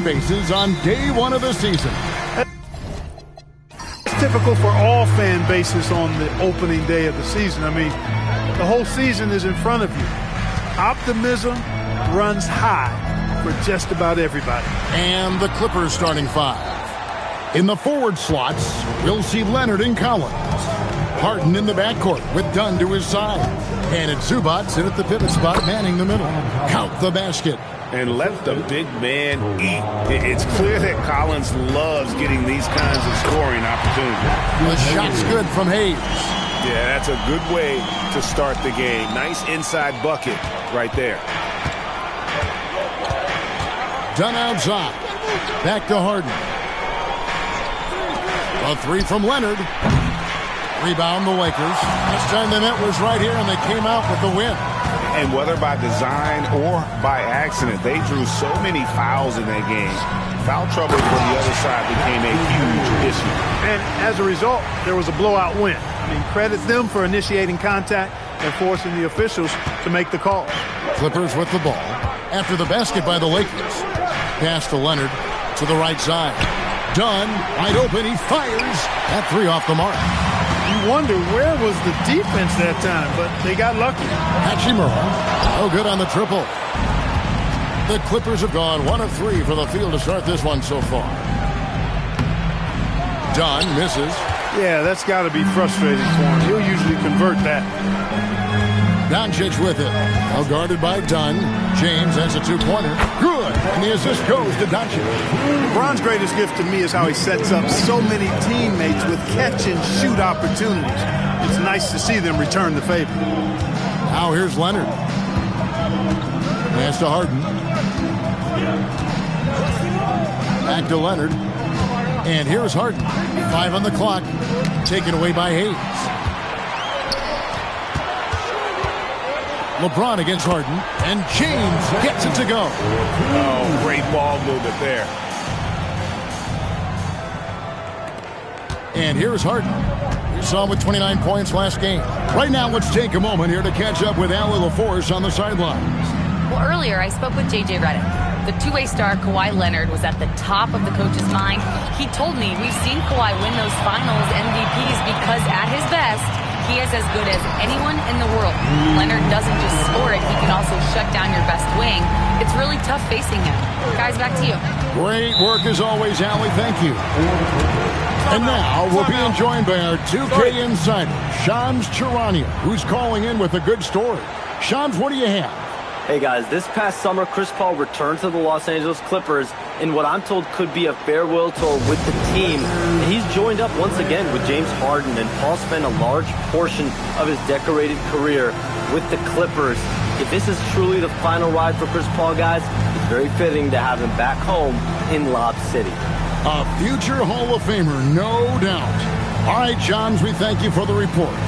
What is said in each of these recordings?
bases on day one of the season. It's typical for all fan bases on the opening day of the season. I mean, the whole season is in front of you. Optimism runs high for just about everybody. And the Clippers starting five. In the forward slots, we'll see Leonard and Collins. Harden in the backcourt with Dunn to his side. And it's Zubac in at the pivot spot, manning the middle. Count the basket. And let the big man eat. It's clear that Collins loves getting these kinds of scoring opportunities. The shot's good from Hayes. Yeah, that's a good way to start the game. Nice inside bucket right there. Dunn outside. Back to Harden. A three from Leonard. Rebound the Lakers. This time the net was right here, and they came out with the win. And whether by design or by accident, they drew so many fouls in that game. Foul trouble for the other side became a huge issue. And as a result, there was a blowout win. I mean, credit them for initiating contact and forcing the officials to make the call. Clippers with the ball. After the basket by the Lakers. Pass to Leonard to the right side. Dunn, wide open, he fires. That three off the mark. You wonder where was the defense that time, but they got lucky. Hachimura, no good on the triple. The Clippers have gone 1 of 3 for the field to start this one so far. Dunn misses. Yeah, that's got to be frustrating for him. He'll usually convert that. Doncic with it. Now guarded by Dunn. James has a two-pointer. Good. And the assist goes to Doncic. LeBron's greatest gift to me is how he sets up so many teammates with catch-and-shoot opportunities. It's nice to see them return the favor. Now here's Leonard. Pass to Harden. Back to Leonard. And here's Harden. 5 on the clock. Taken away by Hayes. LeBron against Harden, and James gets it to go. Oh, great ball movement there. And here's Harden. We saw him with 29 points last game. Right now, let's take a moment here to catch up with Allie LaForce on the sidelines. Well, earlier I spoke with J.J. Redick. The two-way star Kawhi Leonard was at the top of the coach's mind. He told me we've seen Kawhi win those finals MVPs because at his best, he is as good as anyone in the world. Leonard doesn't just score it, he can also shut down your best wing. It's really tough facing him. Guys, back to you. Great work as always, Allie. Thank you. And now we'll be joined by our 2K insider, Shams Charania, who's calling in with a good story. Shams, what do you have? Hey guys, this past summer, Chris Paul returned to the Los Angeles Clippers in what I'm told could be a farewell tour with the team. And he's joined up once again with James Harden, and Paul spent a large portion of his decorated career with the Clippers. If this is truly the final ride for Chris Paul, guys, it's very fitting to have him back home in Lob City. A future Hall of Famer, no doubt. All right, Johns, we thank you for the report.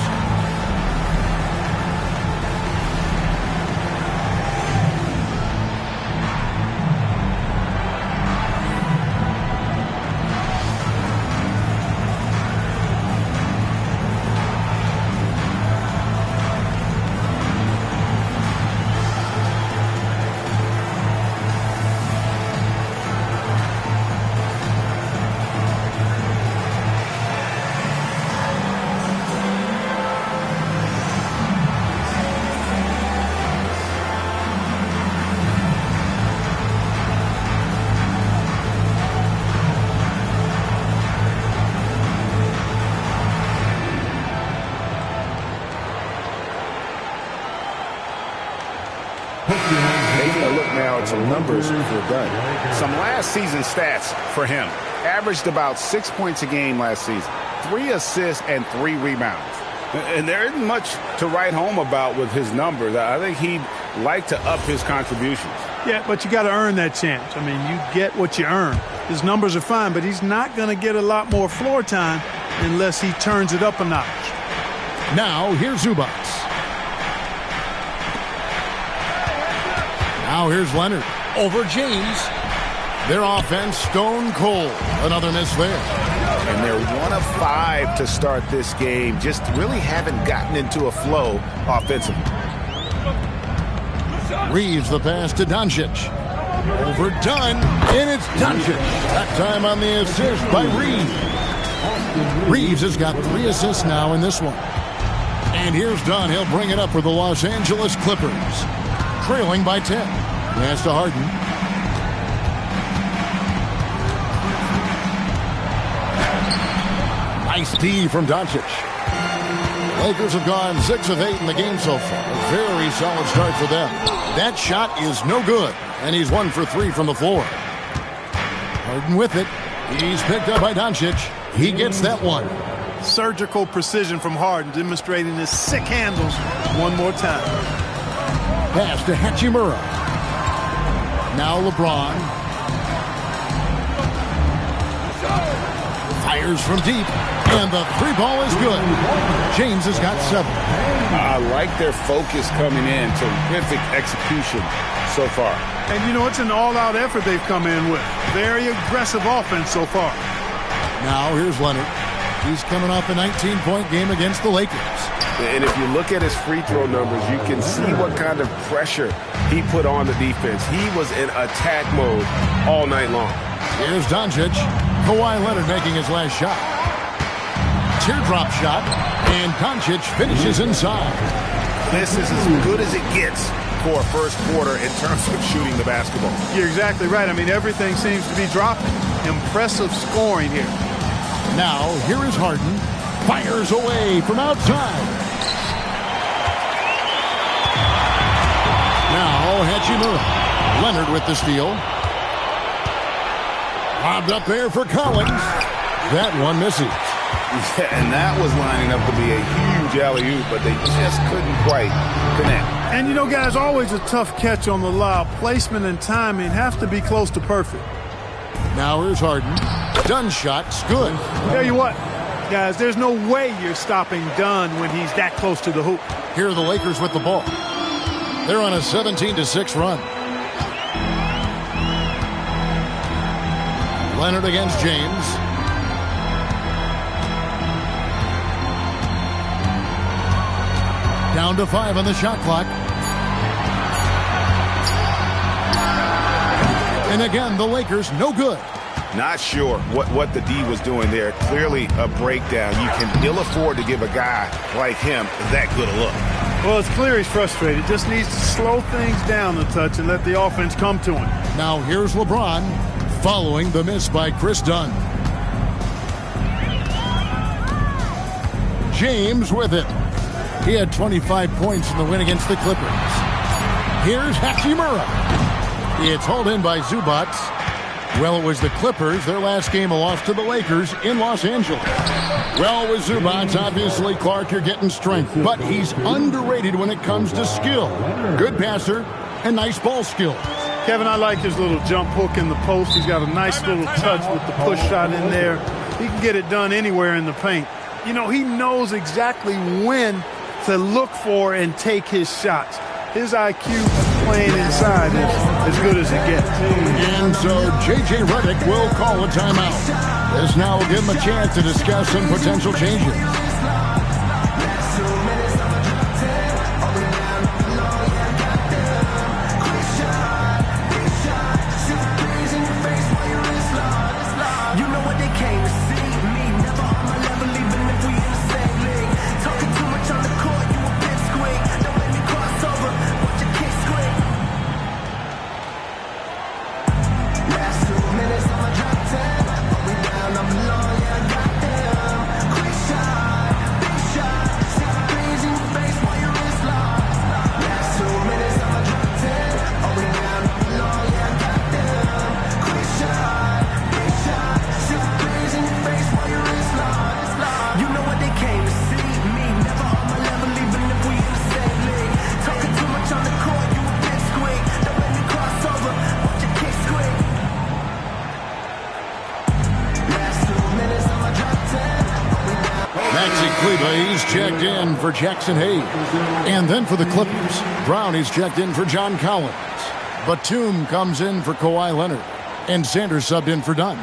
Taking a look now at some numbers for Dunn. Some last season stats for him. Averaged about 6 points a game last season. 3 assists and 3 rebounds. And there isn't much to write home about with his numbers. I think he'd like to up his contributions. Yeah, but you got to earn that chance. I mean, you get what you earn. His numbers are fine, but he's not going to get a lot more floor time unless he turns it up a notch. Now, here's Zubac. Now here's Leonard over James. Their offense stone cold. Another miss there. And they're 1 of 5 to start this game. Just really haven't gotten into a flow offensively. Reeves the pass to Doncic. Overdone, and it's Doncic. That time on the assist by Reeves. Reeves has got 3 assists now in this one. And here's Dunn. He'll bring it up for the Los Angeles Clippers. Trailing by 10. Pass to Harden. Nice D from Doncic. Lakers have gone 6 of 8 in the game so far. A very solid start for them. That shot is no good, and he's 1 for 3 from the floor. Harden with it. He's picked up by Doncic. He gets that one. Surgical precision from Harden, demonstrating his sick handles one more time. Pass to Hachimura. Now LeBron. Fires from deep. And the 3-ball is good. James has got 7. I like their focus coming in. Terrific execution so far. And, you know, it's an all-out effort they've come in with. Very aggressive offense so far. Now here's Leonard. He's coming off a 19-point game against the Lakers. And if you look at his free throw numbers, you can see what kind of pressure he put on the defense. He was in attack mode all night long. Here's Doncic. Kawhi Leonard making his last shot. Teardrop shot, and Doncic finishes inside. This is as good as it gets for a first quarter in terms of shooting the basketball. You're exactly right. I mean, everything seems to be dropping. Impressive scoring here. Now, here is Harden. Fires away from outside. Now, Hachimura. Leonard with the steal. Lobbed up there for Collins. That one misses. Yeah, and that was lining up to be a huge alley-oop, but they just couldn't quite connect. And, you know, guys, always a tough catch on the lob. Placement and timing have to be close to perfect. Now here's Harden. Dunn shot's good. Tell you what, guys, there's no way you're stopping Dunn when he's that close to the hoop. Here are the Lakers with the ball. They're on a 17-6 run. Leonard against James. Down to 5 on the shot clock. And again, the Lakers no good. Not sure what the D was doing there. Clearly a breakdown. You can ill afford to give a guy like him that good a look. Well, it's clear he's frustrated. Just needs to slow things down a touch and let the offense come to him. Now here's LeBron following the miss by Chris Dunn. James with it. He had 25 points in the win against the Clippers. Here's Hachimura. It's hauled in by Zubac. Well, it was the Clippers. Their last game a loss to the Lakers in Los Angeles. Well, with Zubac, obviously, Clark, you're getting strength. But he's underrated when it comes to skill. Good passer and nice ball skills. Kevin, I like his little jump hook in the post. He's got a nice little touch with the push shot in there. He can get it done anywhere in the paint. You know, he knows exactly when to look for and take his shots. His IQ playing inside is as good as it gets. And so J.J. Redick will call a timeout. This now will give him a chance to discuss some potential changes. He's checked in for Jackson Hayes. And then for the Clippers, Brown is checked in for John Collins. Batum comes in for Kawhi Leonard. And Sanders subbed in for Dunn.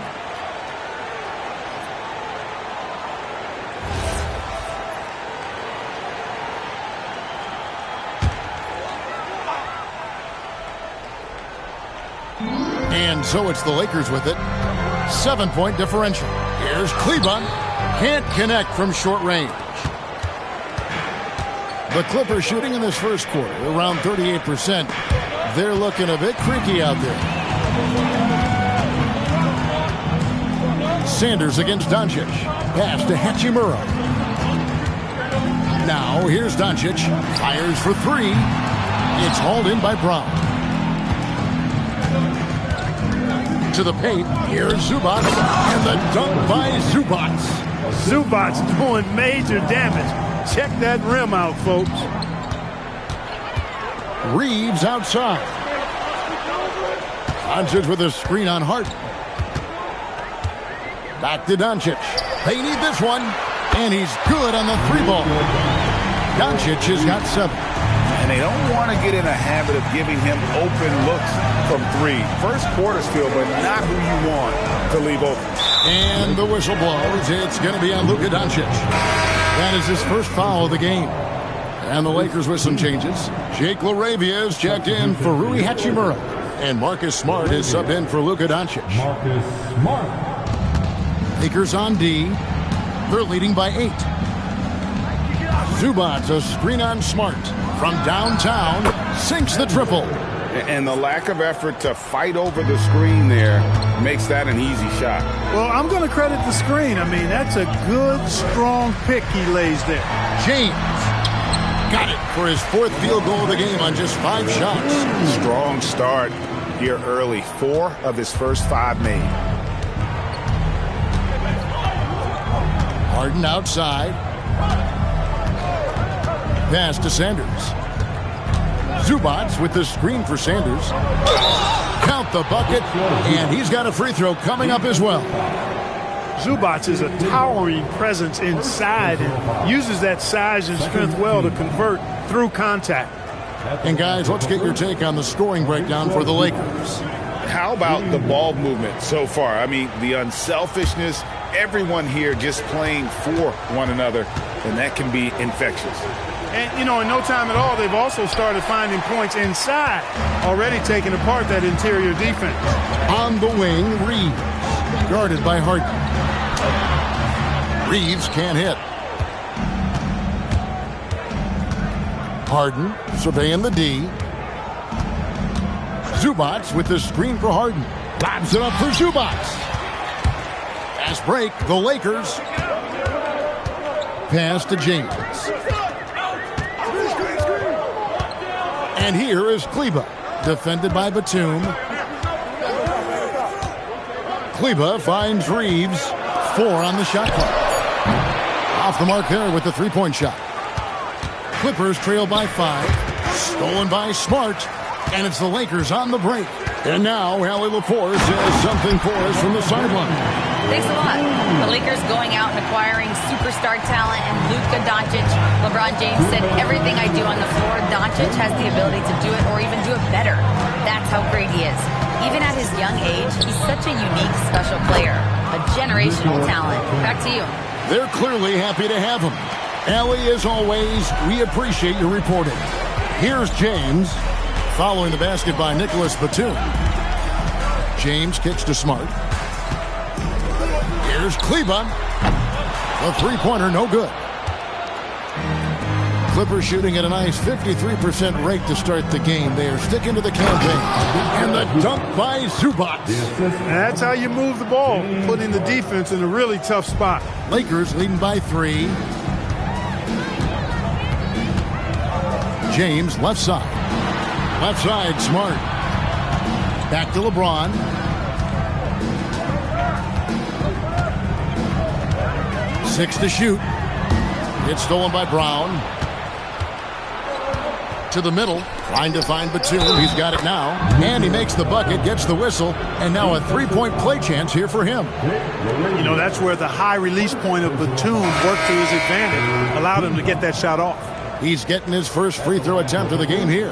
And so it's the Lakers with it. 7-point differential. Here's Kleber. Can't connect from short range. The Clippers shooting in this first quarter around 38%. They're looking a bit creaky out there. Sanders against Doncic. Pass to Hachimura. Now here's Doncic. Fires for three. It's hauled in by Brown. To the paint. Here's Zubac. And the dunk by Zubac. Zubac doing major damage. Check that rim out, folks. Reeves outside. Doncic with a screen on Hart. Back to Doncic. They need this one. And he's good on the three ball. Doncic has got 7. And they don't want to get in a habit of giving him open looks from three. First quarter's feel, but not who you want to leave open. And the whistle blows. It's going to be on Luka Doncic. That is his first foul of the game. And the Lakers with some changes. Jake LaRavia is checked in for Rui Hachimura. And Marcus Smart is sub in for Luka Doncic. Marcus Smart. Lakers on D. They're leading by 8. Zubac, a screen on Smart. From downtown, sinks the triple. And the lack of effort to fight over the screen there makes that an easy shot. Well, I'm going to credit the screen. I mean, that's a good, strong pick he lays there. James got it for his 4th field goal of the game on just 5 shots. Strong start here early. 4 of his first 5 made. Harden outside. Pass to Sanders. Zubac with the screen for Sanders. Count the bucket, and he's got a free throw coming up as well. Zubac is a towering presence inside and uses that size and strength well to convert through contact. And guys, let's get your take on the scoring breakdown for the Lakers. How about the ball movement so far? I mean, the unselfishness, everyone here just playing for one another, and that can be infectious. And, you know, in no time at all, they've also started finding points inside, already taking apart that interior defense. On the wing, Reeves, guarded by Harden. Reeves can't hit. Harden surveying the D. Zubac with the screen for Harden. Lobs it up for Zubac. Fast break, the Lakers. Pass to James. And here is Kleber, defended by Batum. Kleber finds Reeves. 4 on the shot clock. Off the mark there with the three-point shot. Clippers trail by 5. Stolen by Smart. And it's the Lakers on the break. And now Allie LaForce says something for us from the sideline. Thanks a lot. The Lakers going out and acquiring superstar talent and Luka Doncic. LeBron James said, everything I do on the floor, Doncic has the ability to do it or even do it better. That's how great he is. Even at his young age, he's such a unique, special player. A generational talent. Back to you. They're clearly happy to have him. Allie, as always, we appreciate your reporting. Here's James, following the basket by Nicholas Batum. James kicks to Smart. Here's Kleber. The three-pointer, no good. Clippers shooting at a nice 53% rate to start the game. They are sticking to the campaign. And the dunk by Zubac. That's how you move the ball, putting the defense in a really tough spot. Lakers leading by 3. James, left side. Left side, Smart. Back to LeBron. Six to shoot. It's stolen by Brown. To the middle, trying to find Batum. He's got it now. And he makes the bucket, gets the whistle, and now a three-point play chance here for him. You know, that's where the high release point of Batum worked to his advantage, allowed him to get that shot off. He's getting his first free throw attempt of the game here.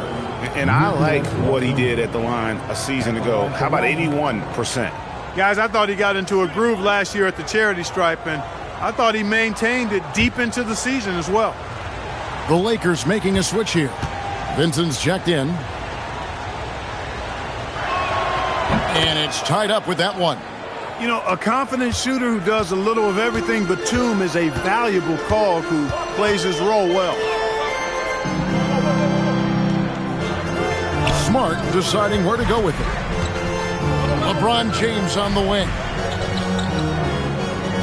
And I like what he did at the line a season ago. How about 81%? Guys, I thought he got into a groove last year at the charity stripe, and I thought he maintained it deep into the season as well. The Lakers making a switch here. Vincent's checked in. And it's tied up with that one. You know, a confident shooter who does a little of everything but tomb is a valuable cog who plays his role well. Smart deciding where to go with it. LeBron James on the wing.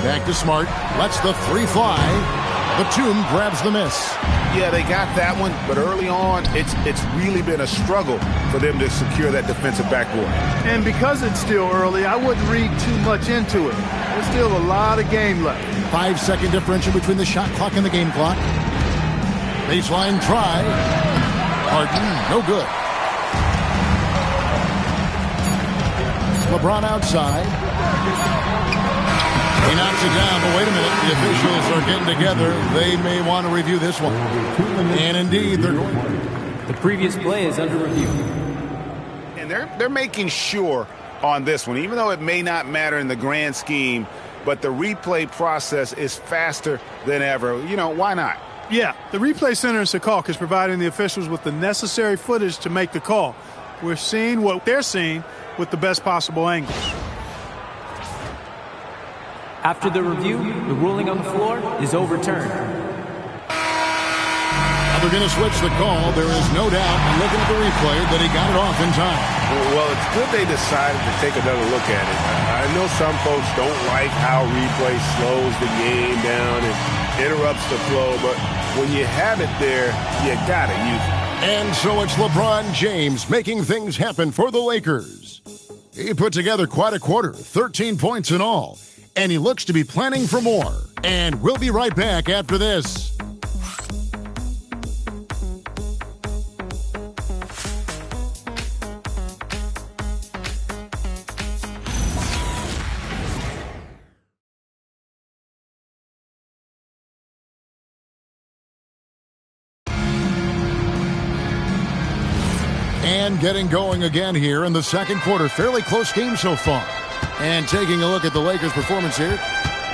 Back to Smart. Lets the three fly. Batum grabs the miss. Yeah, they got that one, but early on, it's really been a struggle for them to secure that defensive backboard. And because it's still early, I wouldn't read too much into it. There's still a lot of game left. 5-second differential between the shot clock and the game clock. Baseline try. Harden, no good. LeBron outside. He knocks it down, but wait a minute. The officials are getting together. They may want to review this one. And indeed, they're going to. The previous play is under review. And they're making sure on this one, even though it may not matter in the grand scheme, but the replay process is faster than ever. You know, why not? Yeah, the replay center in Secaucus is providing the officials with the necessary footage to make the call. We're seeing what they're seeing with the best possible angle. After the review, the ruling on the floor is overturned. Now they're going to switch the call. There is no doubt, looking at the replay, that he got it off in time. Well, it's good they decided to take another look at it. I know some folks don't like how replay slows the game down and interrupts the flow, but when you have it there, you got to use it. And so it's LeBron James making things happen for the Lakers. He put together quite a quarter, 13 points in all. And he looks to be planning for more. And we'll be right back after this. And getting going again here in the second quarter. Fairly close game so far. And taking a look at the Lakers' performance here,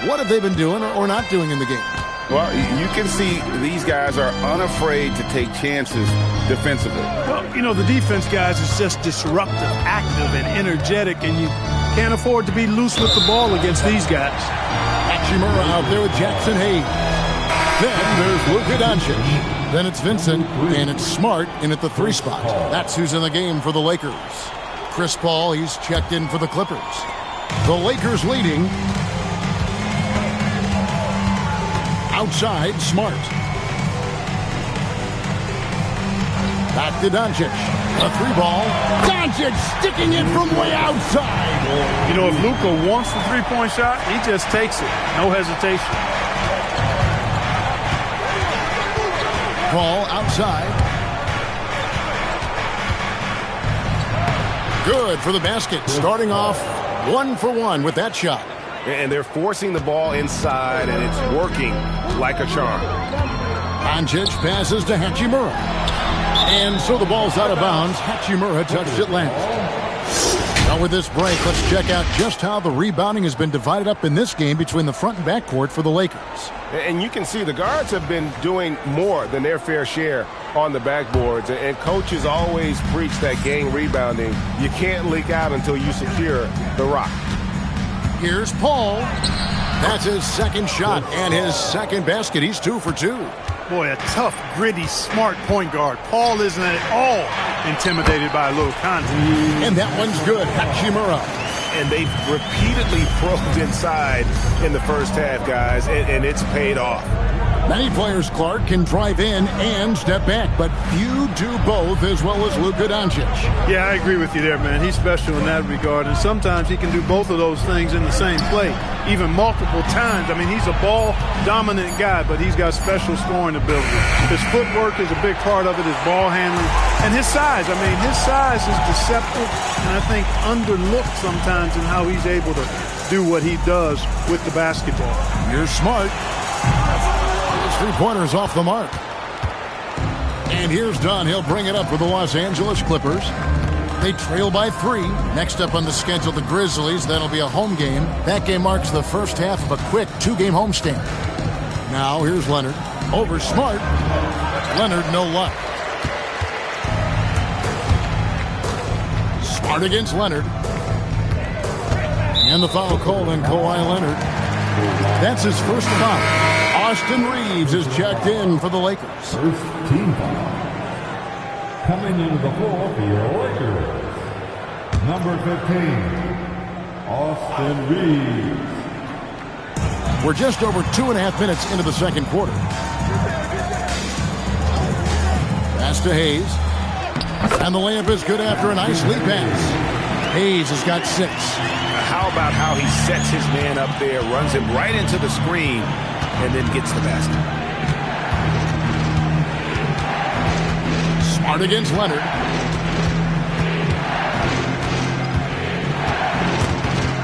what have they been doing or not doing in the game? Well, you can see these guys are unafraid to take chances defensively. Well, you know, the defense, guys, is just disruptive, active, and energetic, and you can't afford to be loose with the ball against these guys. Hachimura out there with Jackson Hayes. Then there's Luka Doncic. Then it's Vincent, and it's Smart in at the 3 spot. That's who's in the game for the Lakers. Chris Paul, he's checked in for the Clippers. The Lakers leading. Outside, Smart. Back to Doncic. A 3-ball. Doncic sticking it from way outside. You know, if Luka wants the three-point shot, he just takes it. No hesitation. Paul outside. Good for the basket. Starting off 1 for 1 with that shot. And they're forcing the ball inside, and it's working like a charm. Doncic passes to Hachimura. And so the ball's out of bounds. Hachimura touched it last. Now with this break, let's check out just how the rebounding has been divided up in this game between the front and back court for the Lakers. And you can see the guards have been doing more than their fair share on the backboards. And coaches always preach that gang rebounding. You can't leak out until you secure the rock. Here's Paul. That's his second shot and his second basket. He's 2 for 2. Boy, a tough, gritty, smart point guard. Paul isn't at all intimidated by a little contact. And that one's good. Hachimura. And they've repeatedly probed inside in the first half, guys, and it's paid off. Many players, Clark, can drive in and step back, but few do both as well as Luka Doncic. Yeah, I agree with you there, man. He's special in that regard, and sometimes he can do both of those things in the same play, even multiple times. I mean, he's a ball-dominant guy, but he's got special scoring ability. His footwork is a big part of it, his ball handling, and his size. I mean, his size is deceptive, and I think underlooked sometimes in how he's able to do what he does with the basketball. You're smart. Three-pointers off the mark. And here's Dunn. He'll bring it up for the Los Angeles Clippers. They trail by 3. Next up on the schedule, the Grizzlies. That'll be a home game. That game marks the first half of a quick 2-game homestand. Now here's Leonard. Over Smart. Leonard, no luck. Smart against Leonard. And the foul called on Kawhi Leonard. That's his first foul. Austin Reeves is checked in for the Lakers. First team foul. Coming into the floor for your Lakers. Number 15, Austin Reeves. We're just over 2.5 minutes into the second quarter. Pass to Hayes. And the layup is good after a nice lead pass. Hayes has got 6. How about how he sets his man up there, runs him right into the screen, and then gets the basket. Smart against Leonard.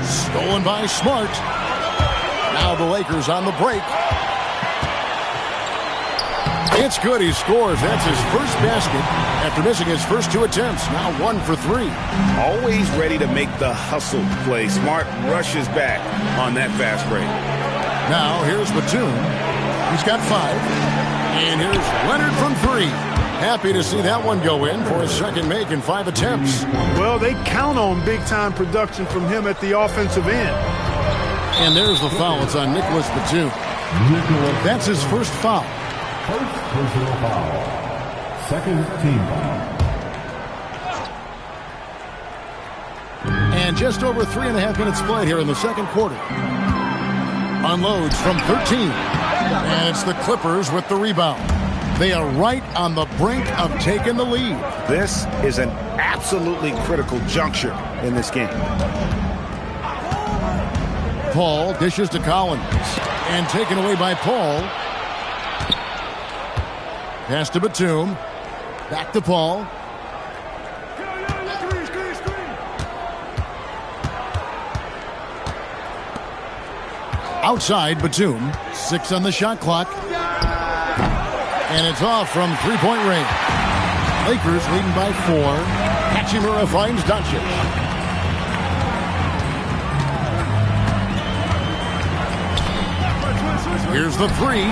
Stolen by Smart. Now the Lakers on the break. It's good. He scores. That's his first basket after missing his first 2 attempts. Now 1 for 3. Always ready to make the hustle play. Smart rushes back on that fast break. Now here's Batum. He's got 5. And here's Leonard from 3. Happy to see that one go in for his second make in 5 attempts. Well, they count on big-time production from him at the offensive end. And there's the foul. It's on Nicholas Batum. That's his first foul. First personal foul. Second team foul. And just over 3.5 minutes played here in the second quarter. Unloads from 13. And it's the Clippers with the rebound. They are right on the brink of taking the lead. This is an absolutely critical juncture in this game. Paul dishes to Collins. And taken away by Paul. Pass to Batum. Back to Paul. Outside Batum. 6 on the shot clock. And it's off from three-point range. Lakers leading by 4. Hachimura finds Doncic. Here's the 3.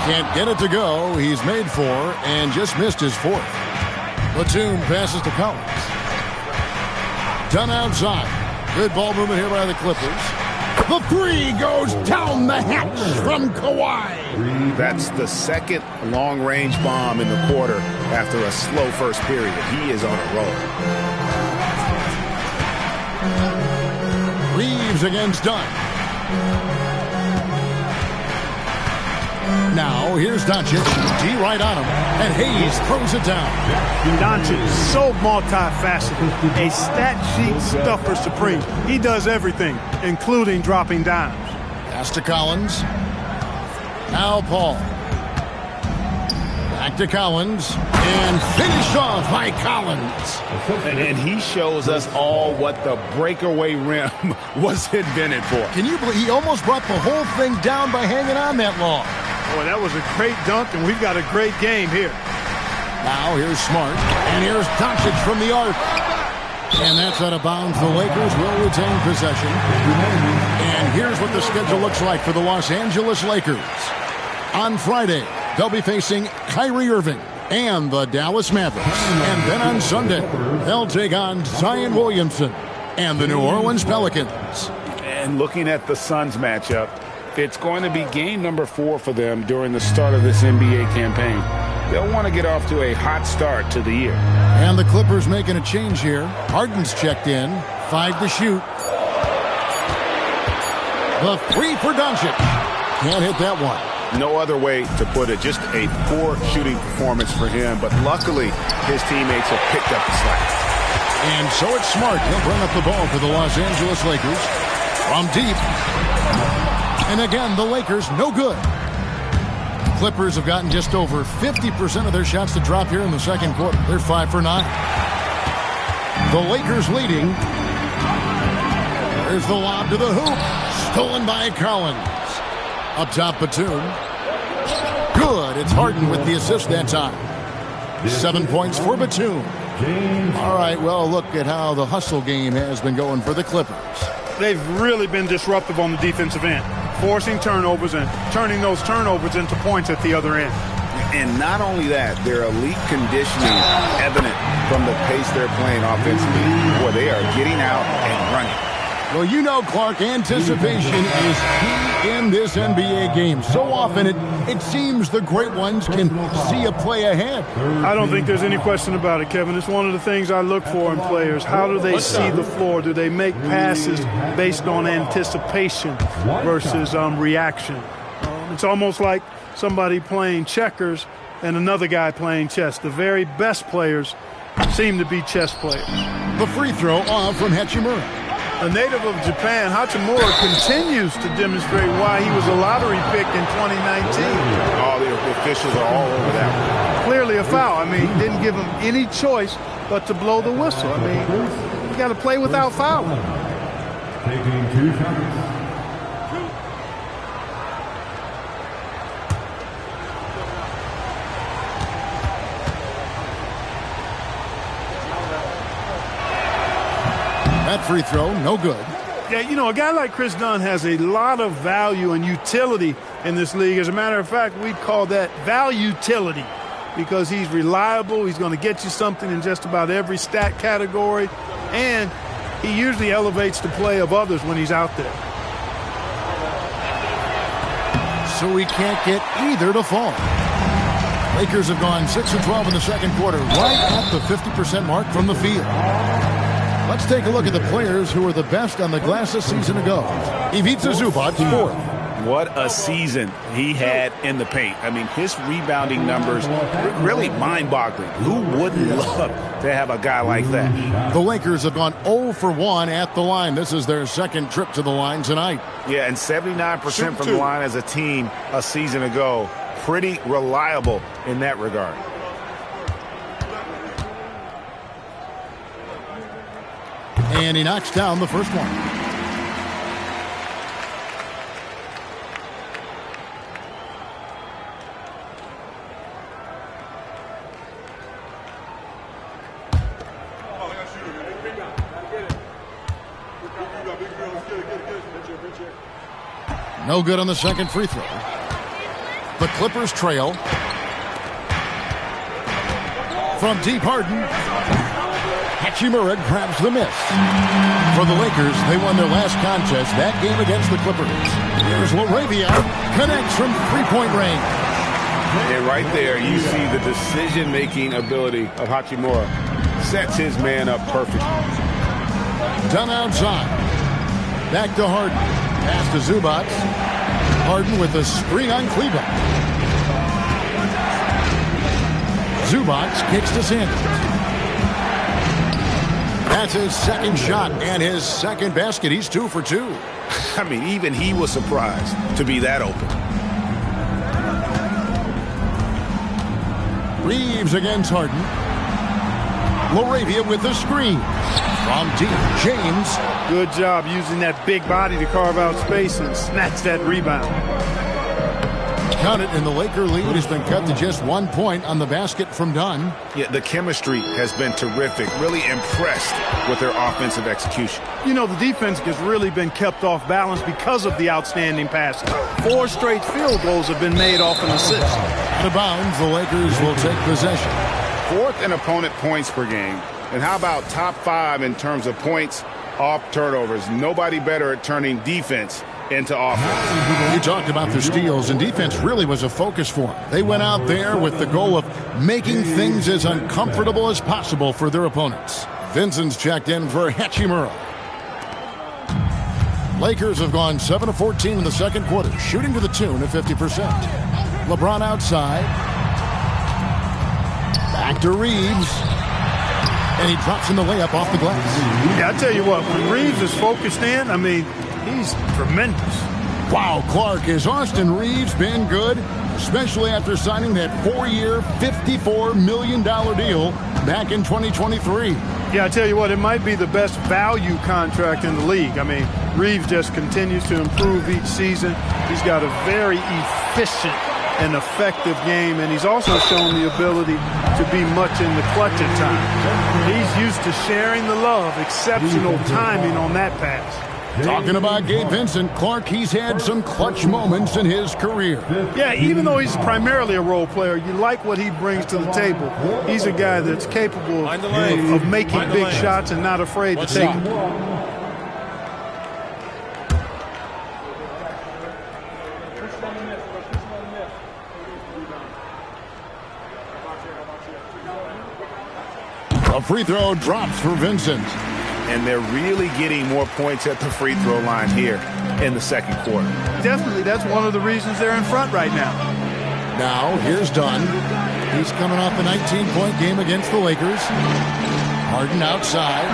Can't get it to go. He's made 4 and just missed his 4th. Batum passes to Collins. Done outside. Good ball movement here by the Clippers. The 3 goes down the hatch from Kawhi. That's the second long-range bomb in the quarter after a slow first period. He is on a roll. Reeves against Dunn. Now, here's Doncic. D right on him. And Hayes throws it down. Doncic is so multifaceted. A stat sheet stuffer supreme. He does everything, including dropping dimes. Pass to Collins. Now Paul. Back to Collins. And finished off by Collins. And he shows us all what the breakaway rim was invented for. Can you believe he almost brought the whole thing down by hanging on that long? Boy, that was a great dunk, and we've got a great game here. Now here's Smart, and here's Doncic from the arc. And that's out of bounds. The Lakers will retain possession. And here's what the schedule looks like for the Los Angeles Lakers. On Friday, they'll be facing Kyrie Irving and the Dallas Mavericks. And then on Sunday, they'll take on Zion Williamson and the New Orleans Pelicans. And looking at the Suns matchup, it's going to be game number 4 for them during the start of this NBA campaign. They'll want to get off to a hot start to the year. And the Clippers making a change here. Harden's checked in. 5 to shoot. The 3 for Doncic. Can't hit that one. No other way to put it. Just a poor shooting performance for him. But luckily, his teammates have picked up the slack. And so it's Smart. He'll bring up the ball for the Los Angeles Lakers. From deep. And again, the Lakers, no good. Clippers have gotten just over 50% of their shots to drop here in the second quarter. They're 5 for 9. The Lakers leading. There's the lob to the hoop. Stolen by Collins. Up top, Batum. Good. It's Harden with the assist that time. 7 points for Batum. All right, well, look at how the hustle game has been going for the Clippers. They've really been disruptive on the defensive end, forcing turnovers and turning those turnovers into points at the other end. And not only that, their elite conditioning evident from the pace they're playing offensively, where they are getting out and running. Well, you know, Clark, anticipation is key in this NBA game. So often it seems the great ones can see a play ahead. I don't think there's any question about it, Kevin. It's one of the things I look for in players. How do they see the floor? Do they make passes based on anticipation versus reaction? It's almost like somebody playing checkers and another guy playing chess. The very best players seem to be chess players. The free throw off from Hachimura. A native of Japan, Hachimura continues to demonstrate why he was a lottery pick in 2019. All the officials are all over that one. Clearly a foul. I mean, he didn't give him any choice but to blow the whistle. I mean, you got to play without fouling. Taking 2 shots. That free throw, no good. Yeah, you know, a guy like Chris Dunn has a lot of value and utility in this league. As a matter of fact, we'd call that value-utility because he's reliable. He's going to get you something in just about every stat category, and he usually elevates the play of others when he's out there. So he can't get either to fall. Lakers have gone 6 of 12 in the second quarter, right at the 50% mark from the field. Let's take a look at the players who were the best on the glass a season ago. Ivica Zubac, 4th. What a season he had in the paint. I mean, his rebounding numbers really mind-boggling. Who wouldn't love to have a guy like that? The Lakers have gone 0 for 1 at the line. This is their second trip to the line tonight. Yeah, and 79% from the line as a team a season ago. Pretty reliable in that regard. And he knocks down the first one. No good on the second free throw. The Clippers trail. From deep, Harden. Hachimura grabs the miss. For the Lakers, they won their last contest, that game against the Clippers. Here's LaRavia, connects from three-point range. And right there, you see the decision-making ability of Hachimura. Sets his man up perfectly. Done outside. Back to Harden. Pass to Zubac. Harden with a screen on Cleveland. Zubac kicks to Sanders. That's his second shot and his second basket. He's 2 for 2. I mean, even he was surprised to be that open. Reeves against Harden. LaRavia with the screen. From deep, James. Good job using that big body to carve out space and snatch that rebound. Count it, and the Laker lead has been cut to just 1 point on the basket from Dunn. Yeah, the chemistry has been terrific. Really impressed with their offensive execution. You know, the defense has really been kept off balance because of the outstanding passing. 4 straight field goals have been made off an assist. Out of bounds, the Lakers will take possession. 4th in opponent points per game. And how about top 5 in terms of points off turnovers? Nobody better at turning defense into offense. You talked about the steals, and defense really was a focus for them. They went out there with the goal of making things as uncomfortable as possible for their opponents. Vincent's checked in for Hachimura. Lakers have gone 7 of 14 in the second quarter, shooting to the tune of 50%. LeBron outside. Back to Reeves. And he drops in the layup off the glass. Yeah, I tell you what, when Reeves is focused in, I mean, he's tremendous. Wow, Clark, has Austin Reeves been good? Especially after signing that 4-year, $54 million deal back in 2023. Yeah, I tell you what, it might be the best value contract in the league. I mean, Reeves just continues to improve each season. He's got a very efficient and effective game, and he's also shown the ability to be much in the clutch at times. He's used to sharing the love, exceptional timing on that pass. Talking about Gabe Vincent, Clark, he's had some clutch moments in his career. Yeah, even though he's primarily a role player, you like what he brings to the table. He's a guy that's capable of making big shots and not afraid to take them. A free throw drops for Vincent. And they're really getting more points at the free throw line here in the second quarter. Definitely, that's one of the reasons they're in front right now. Now, here's Dunn. He's coming off a 19-point game against the Lakers. Harden outside.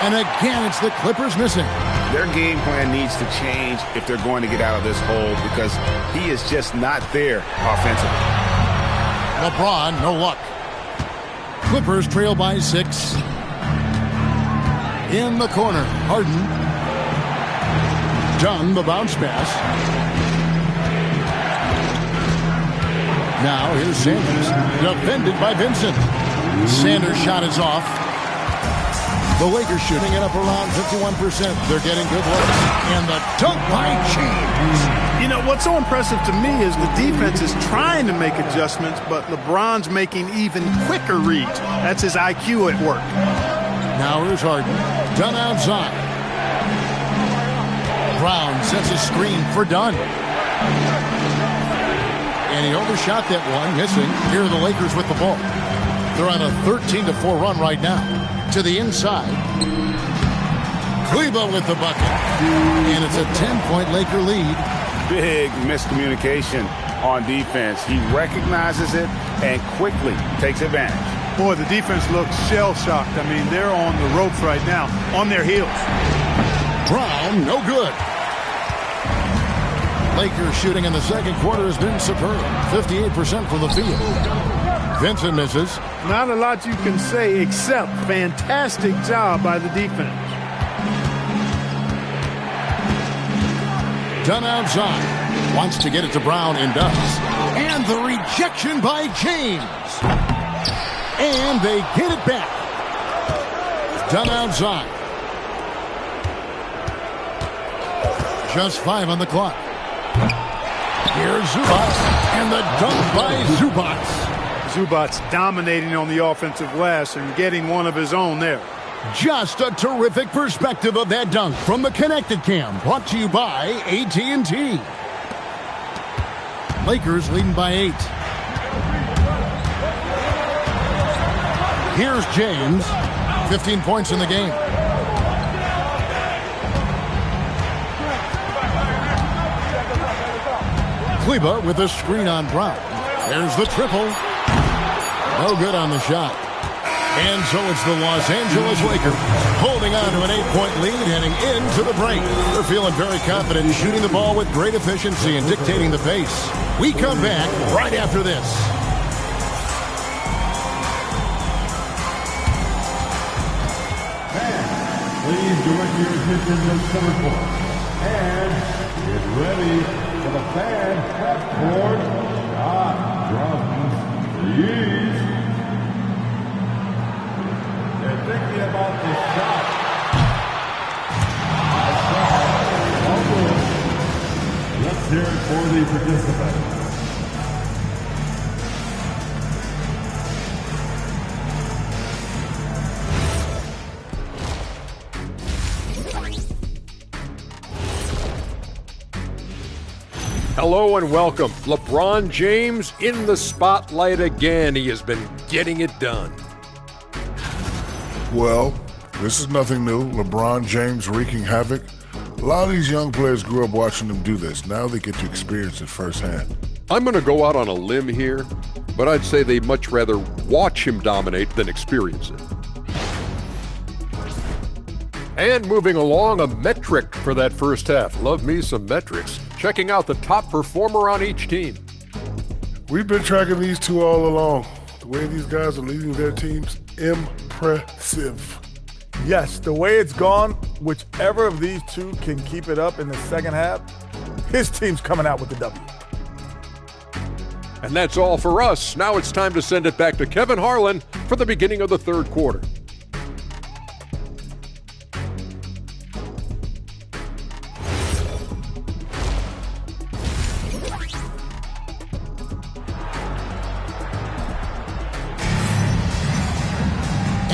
And again, it's the Clippers missing. Their game plan needs to change if they're going to get out of this hole because he is just not there offensively. LeBron, no luck. Clippers trail by 6. In the corner, Harden. Dunn, the bounce pass. Now here's Sanders, defended by Vincent. Sanders' shot is off. The Lakers shooting it up around 51%. They're getting good looks. And the dunk by James. You know, what's so impressive to me is the defense is trying to make adjustments, but LeBron's making even quicker reads. That's his IQ at work. Now here's Harden. Dunn outside. Brown sets a screen for Dunn. And he overshot that one, missing. Here are the Lakers with the ball. They're on a 13-4 run right now. To the inside. Kleba with the bucket. And it's a 10-point Laker lead. Big miscommunication on defense. He recognizes it and quickly takes advantage. Boy, the defense looks shell-shocked. I mean, they're on the ropes right now, on their heels. Brown, no good. Lakers shooting in the second quarter has been superb. 58% from the field. Vincent misses. Not a lot you can say except fantastic job by the defense. Dunn outside. Wants to get it to Brown and does. And the rejection by James. And they get it back. Dunn outside. Just 5 on the clock. Here's Zubac. And the dunk by Zubac. Zubac's dominating on the offensive glass and getting one of his own there. Just a terrific perspective of that dunk from the Connected Cam, brought to you by AT&T. Lakers leading by 8. Here's James, 15 points in the game. Kleba with a screen on Brown. There's the triple. No good on the shot. And so it's the Los Angeles Lakers holding on to an 8-point lead heading into the break. They're feeling very confident, shooting the ball with great efficiency and dictating the pace. We come back right after this. Please direct your attention to center court. And get ready for the fan half-court shot drums. Please. They're thinking about the shot. Let's hear it for the participants. Hello and welcome. LeBron James in the spotlight again. He has been getting it done. Well, this is nothing new. LeBron James wreaking havoc. A lot of these young players grew up watching him do this. Now they get to experience it firsthand. I'm going to go out on a limb here, but I'd say they'd much rather watch him dominate than experience it. And moving along, a metric for that first half. Love me some metrics. Checking out the top performer on each team. We've been tracking these two all along. The way these guys are leading their teams, impressive. Yes, the way it's gone, whichever of these two can keep it up in the second half, his team's coming out with the W. And that's all for us. Now it's time to send it back to Kevin Harlan for the beginning of the third quarter.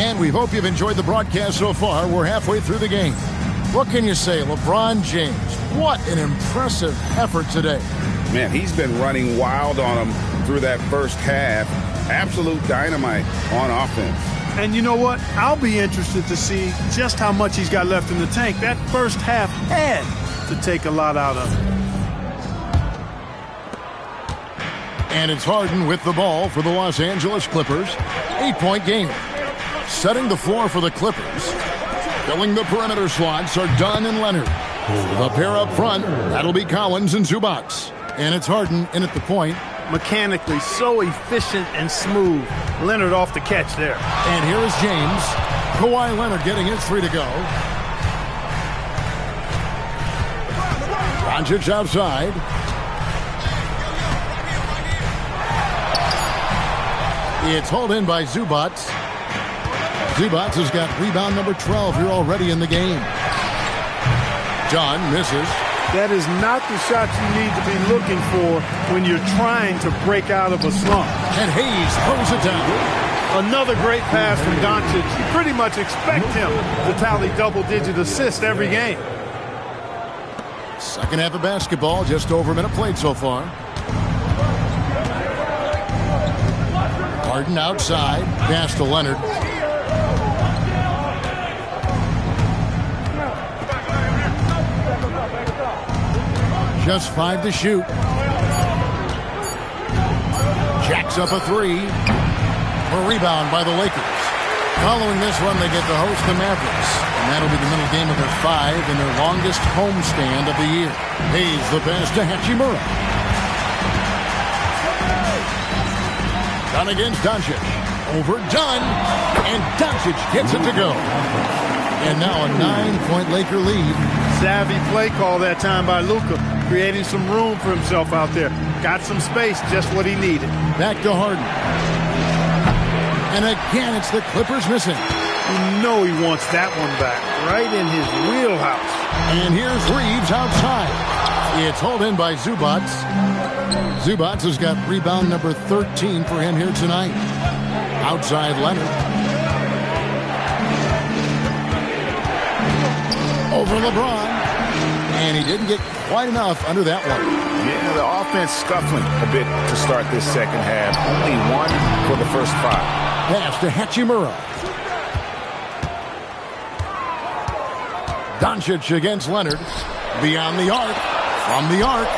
And we hope you've enjoyed the broadcast so far. We're halfway through the game. What can you say? LeBron James What an impressive effort today. Man, he's been running wild on them through that first half. Absolute dynamite on offense. And you know what? I'll be interested to see just how much he's got left in the tank. That first half had to take a lot out of him. And it's Harden with the ball for the Los Angeles Clippers. 8-point game. Setting the floor for the Clippers. Filling the perimeter slots are Dunn and Leonard. The pair up front, that'll be Collins and Zubac. And it's Harden in at the point. Mechanically so efficient and smooth. Leonard off the catch there. And here is James. Kawhi Leonard getting his 3 to go. Doncic outside. It's hauled in by Zubac. Zubac has got rebound number 12 here already in the game. John misses. That is not the shot you need to be looking for when you're trying to break out of a slump. And Hayes throws it down. Another great pass from Doncic. You pretty much expect him to tally double-digit assists every game. Second half of basketball, just over a minute played so far. Harden outside, pass to Leonard. Just 5 to shoot. Jacks up a 3. A rebound by the Lakers. Following this one, they get to host the Mavericks. And that'll be the middle game of their 5 and their longest homestand of the year. Hayes the pass to Hachimura. Dunn against Doncic. Over Dunn. And Doncic gets it to go. And now a 9-point Laker lead. Savvy play call that time by Luka, creating some room for himself out there. Got some space, just what he needed. Back to Harden. And again, it's the Clippers missing. You know he wants that one back, right in his wheelhouse. And here's Reeves outside. It's hauled in by Zubac. Zubac has got rebound number 13 for him here tonight. Outside Leonard. Over LeBron. And he didn't get quite enough under that one. Yeah, the offense scuffling a bit to start this second half. Only 1 for the first 5. Pass to Hachimura. Doncic against Leonard. Beyond the arc. From the arc.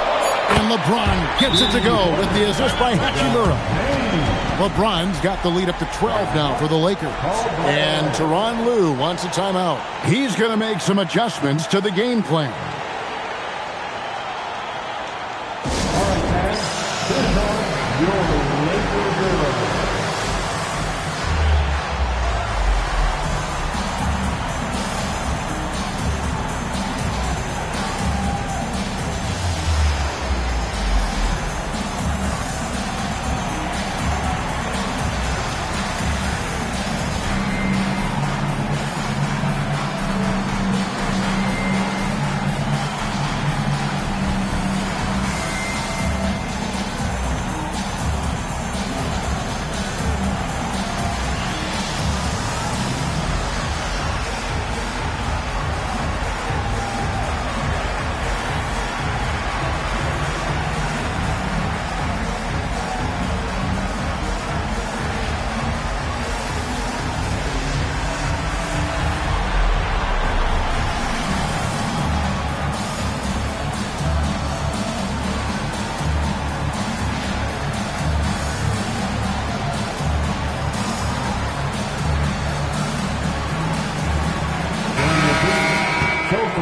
And LeBron gets it to go with the assist by Hachimura. LeBron's got the lead up to 12 now for the Lakers. And Tyronn Lue wants a timeout. He's going to make some adjustments to the game plan.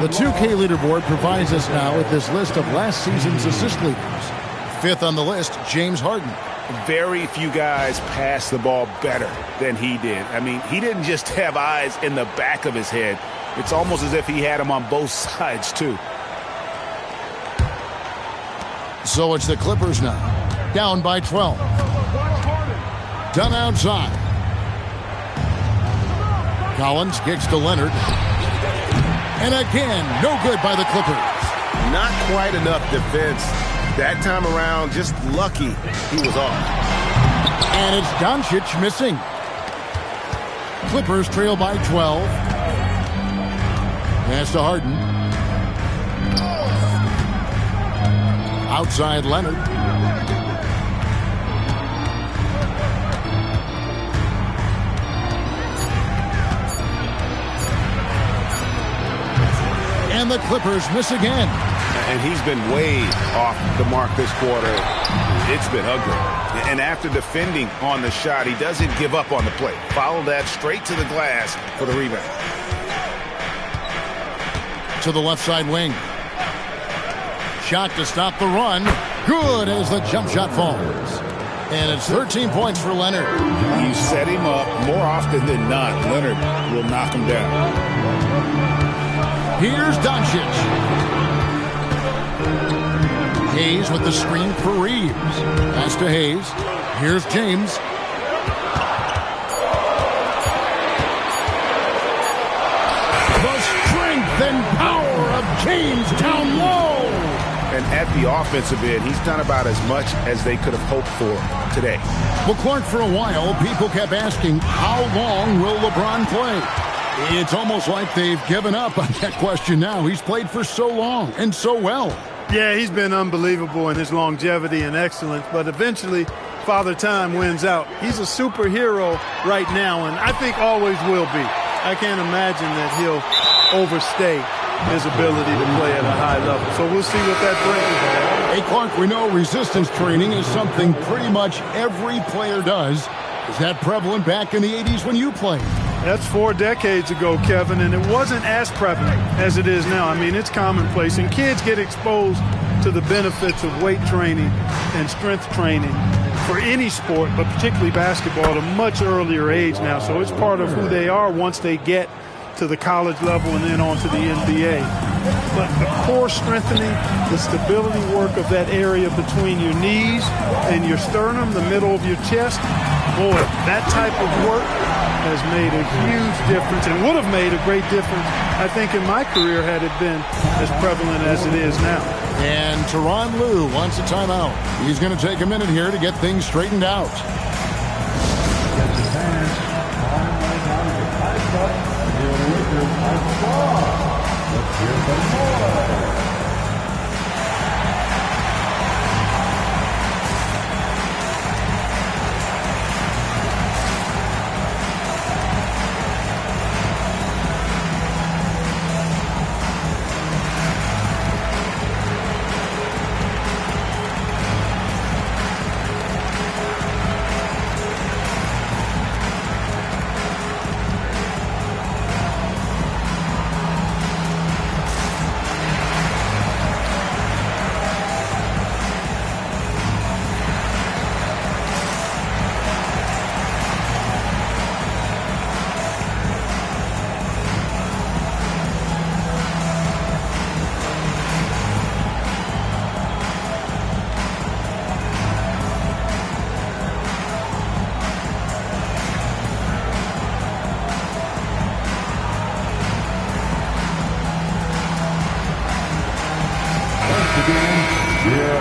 The 2K leaderboard provides us now with this list of last season's assist leaders. 5th on the list, James Harden. Very few guys pass the ball better than he did. I mean, he didn't just have eyes in the back of his head. It's almost as if he had them on both sides, too. So it's the Clippers now, down by 12. Dunn outside. Collins kicks to Leonard. And again, no good by the Clippers. Not quite enough defense. That time around, just lucky he was off. And it's Doncic missing. Clippers trail by 12. Pass to Harden. Outside Leonard. And the Clippers miss again. And he's been way off the mark this quarter. It's been ugly. And after defending on the shot, he doesn't give up on the play. Follow that straight to the glass for the rebound. To the left side wing. Shot to stop the run. Good as the jump shot falls. And it's 13 points for Leonard. You set him up more often than not. Leonard will knock him down. Here's Doncic. Hayes with the screen for Reeves. Pass to Hayes. Here's James. The strength and power of James down low. And at the offensive end, he's done about as much as they could have hoped for today. Well, Clark, for a while, people kept asking, how long will LeBron play? It's almost like they've given up on that question now. He's played for so long and so well. Yeah, he's been unbelievable in his longevity and excellence, but eventually Father Time wins out. He's a superhero right now, and I think always will be. I can't imagine that he'll overstay his ability to play at a high level. So we'll see what that brings. Hey, Clark, we know resistance training is something pretty much every player does. Is that prevalent back in the 80s when you played? That's 4 decades ago, Kevin, and it wasn't as prevalent as it is now. I mean, it's commonplace, and kids get exposed to the benefits of weight training and strength training for any sport, but particularly basketball, at a much earlier age now. So it's part of who they are once they get to the college level and then on to the NBA. But the core strengthening, the stability work of that area between your knees and your sternum, the middle of your chest, boy, that type of work has made a huge difference and would have made a great difference, I think, in my career had it been as prevalent as it is now. And Tyronn Lue wants a timeout. He's going to take a minute here to get things straightened out.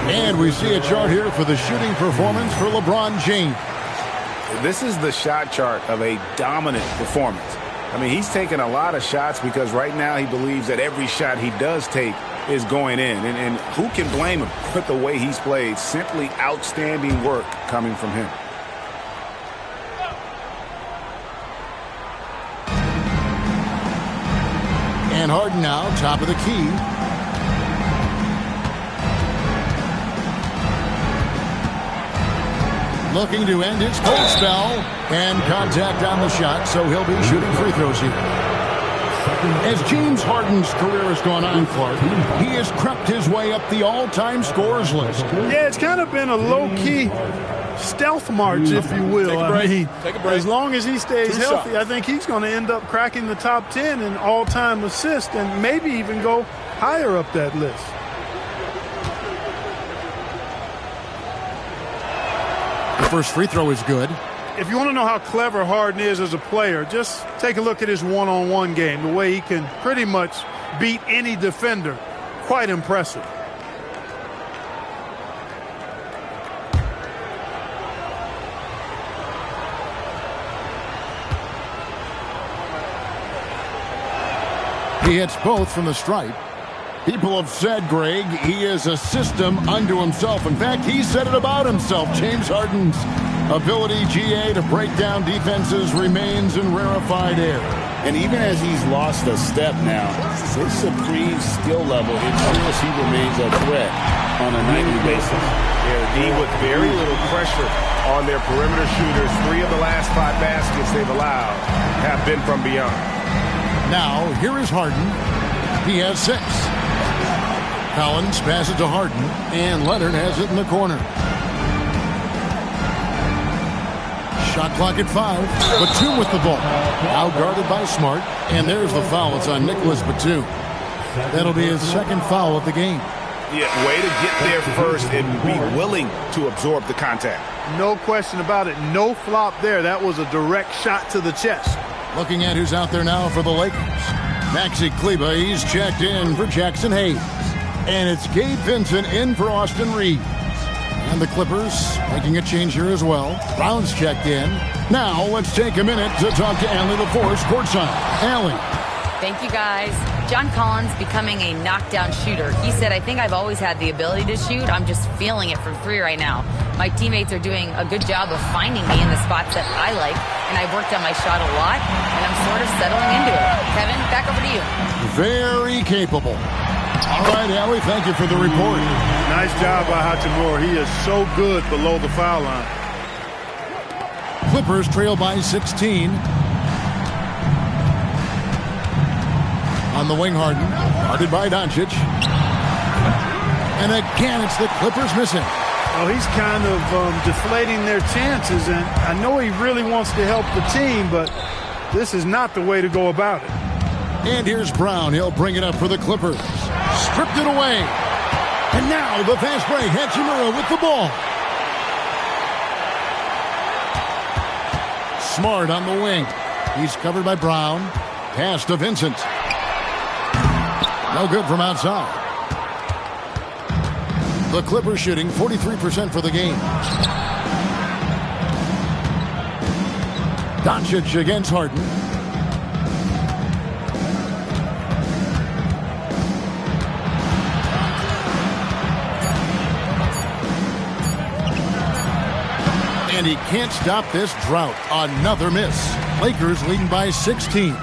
And we see a chart here for the shooting performance for LeBron James. This is the shot chart of a dominant performance. I mean, he's taking a lot of shots because right now he believes that every shot he does take is going in. And who can blame him for the way he's played? Simply outstanding work coming from him. And Harden now, top of the key. Looking to end his cold spell, and contact on the shot, so he'll be shooting free throws here. As James Harden's career has gone on, Clark, he has crept his way up the all-time scorers list. Yeah, it's kind of been a low-key stealth march, if you will. Take a break. As long as he stays healthy, I think he's going to end up cracking the top 10 in all-time assists and maybe even go higher up that list. The first free throw is good. If you want to know how clever Harden is as a player, just take a look at his one-on-one game, the way he can pretty much beat any defender. Quite impressive. He hits both from the stripe. People have said, Greg, he is a system unto himself. In fact, he said it about himself. James Harden's ability, GA, to break down defenses remains in rarefied air. And even as he's lost a step now, his supreme skill level ensures he remains a threat on a nightly basis. Yeah, D with very little pressure on their perimeter shooters. 3 of the last 5 baskets they've allowed have been from beyond. Now, here is Harden. He has 6. Collins passes to Harden, and Leonard has it in the corner. Shot clock at 5. Batum with the ball. Now guarded by Smart, and there's the foul. It's on Nicholas Batum. That'll be his 2nd foul of the game. Yeah, way to get there first and be willing to absorb the contact. No question about it. No flop there. That was a direct shot to the chest. Looking at who's out there now for the Lakers. Maxi Kleber, he's checked in for Jackson Hayes. And it's Gabe Vincent in for Austin Reeves. And the Clippers making a change here as well. Brown's checked in. Now let's take a minute to talk to Allie LaForce courtside. Allie. Thank you, guys. John Collins becoming a knockdown shooter. He said, I think I've always had the ability to shoot. I'm just feeling it from 3 right now. My teammates are doing a good job of finding me in the spots that I like, and I've worked on my shot a lot, and I'm sort of settling into it. Kevin, back over to you. Very capable. All right, Allie, thank you for the report. Nice job by Hachimura. He is so good below the foul line. Clippers trail by 16. On the wing, Harden. Guarded by Doncic. And again, it's the Clippers missing. Well, he's kind of deflating their chances, and I know he really wants to help the team, but this is not the way to go about it. And here's Brown. He'll bring it up for the Clippers. Stripped it away. And now the fast break. Hachimura with the ball. Smart on the wing. He's covered by Brown. Pass to Vincent. No good from outside. The Clippers shooting 43% for the game. Doncic against Harden. And he can't stop this drought. Another miss. Lakers leading by 16.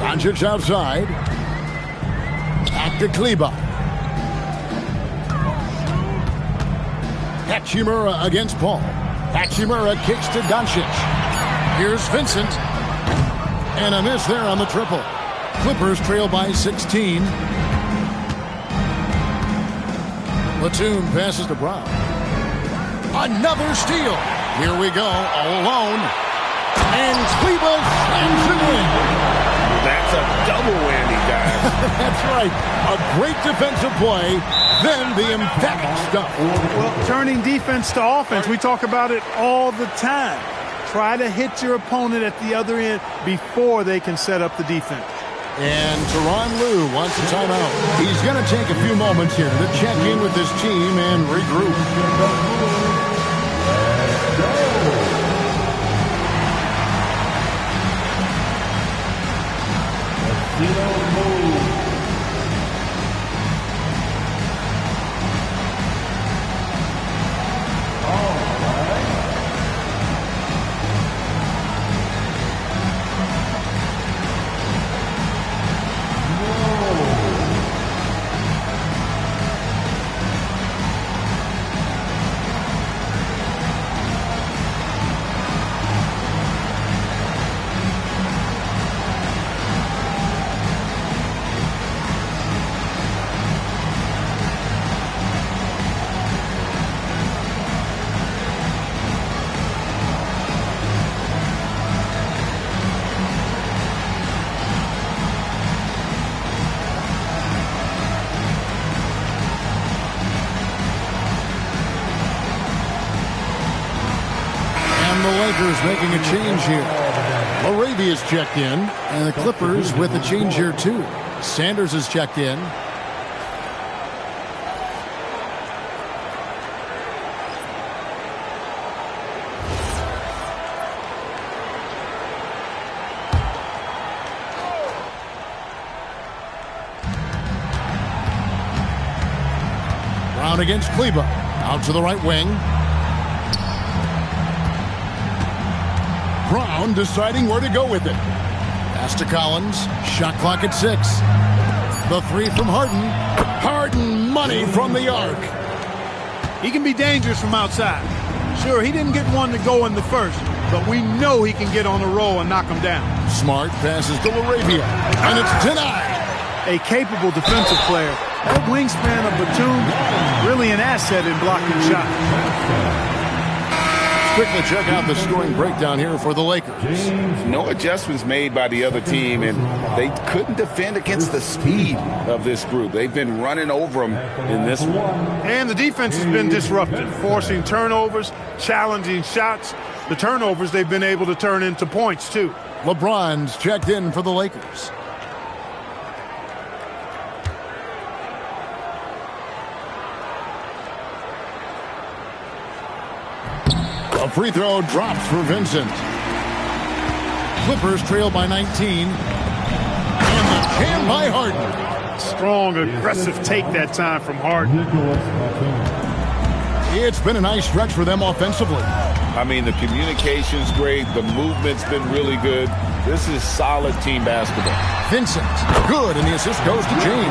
Doncic outside. Back to Kleber. Hachimura against Paul. Hachimura kicks to Doncic. Here's Vincent. And a miss there on the triple. Clippers trail by 16. Batum passes to Brown. Another steal. Here we go, all alone. And Kleber slams it in. That's a double whammy, guys. That's right. A great defensive play, then the emphatic stuff. Well, turning defense to offense, we talk about it all the time. Try to hit your opponent at the other end before they can set up the defense. And Tyronn Lue wants a timeout. He's going to take a few moments here to check in with his team and regroup. Lakers making a change here. Larabia's checked in, and the Clippers with a change here too. Sanders is checked in. Brown against Kleba. Out to the right wing. Brown deciding where to go with it. Pass to Collins. Shot clock at 6. The three from Harden. Harden money from the arc. He can be dangerous from outside. Sure, he didn't get one to go in the first, but we know he can get on a roll and knock him down. Smart passes to LaRavia, and it's denied. A capable defensive player. That wingspan of Batum, really an asset in blocking shots. Quickly check out the scoring breakdown here for the Lakers. No adjustments made by the other team, and they couldn't defend against the speed of this group. They've been running over them in this one. And the defense has been disruptive, forcing turnovers, challenging shots. The turnovers they've been able to turn into points, too. LeBron's checked in for the Lakers. A free throw drops for Vincent. Clippers trail by 19. And the jam by Harden. Strong, aggressive take that time from Harden. It's been a nice stretch for them offensively. I mean, the communication's great. The movement's been really good. This is solid team basketball. Vincent, good, and the assist goes to James.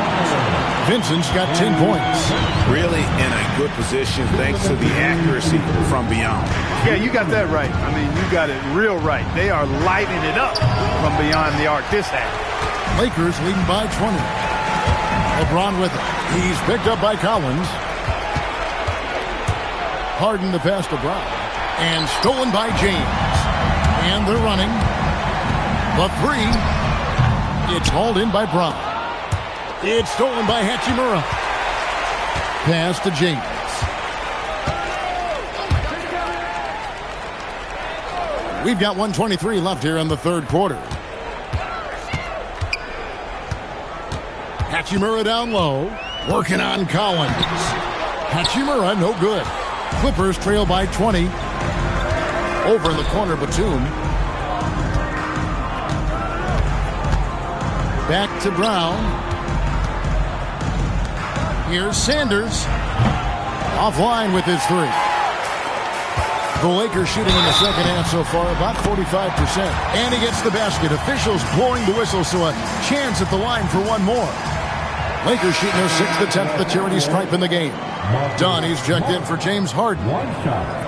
Vincent's got 10 points. Really in a good position thanks to the accuracy from beyond. Yeah, you got that right. I mean, you got it real right. They are lighting it up from beyond the arc this half. Lakers leading by 20. LeBron with it. He's picked up by Collins. Harden the pass to Brown. And stolen by James. And they're running. The three. It's hauled in by Brown. It's stolen by Hachimura. Pass to James. We've got 1:23 left here in the third quarter. Hachimura down low. Working on Collins. Hachimura no good. Clippers trail by 20. Over in the corner, Batum. Back to Brown. Here's Sanders. Offline with his three. The Lakers shooting in the second half so far about 45%. And he gets the basket. Officials blowing the whistle, so a chance at the line for one more. Lakers shooting their 6th attempt at the charity stripe in the game. Dunn, he's checked in for James Harden. One shot.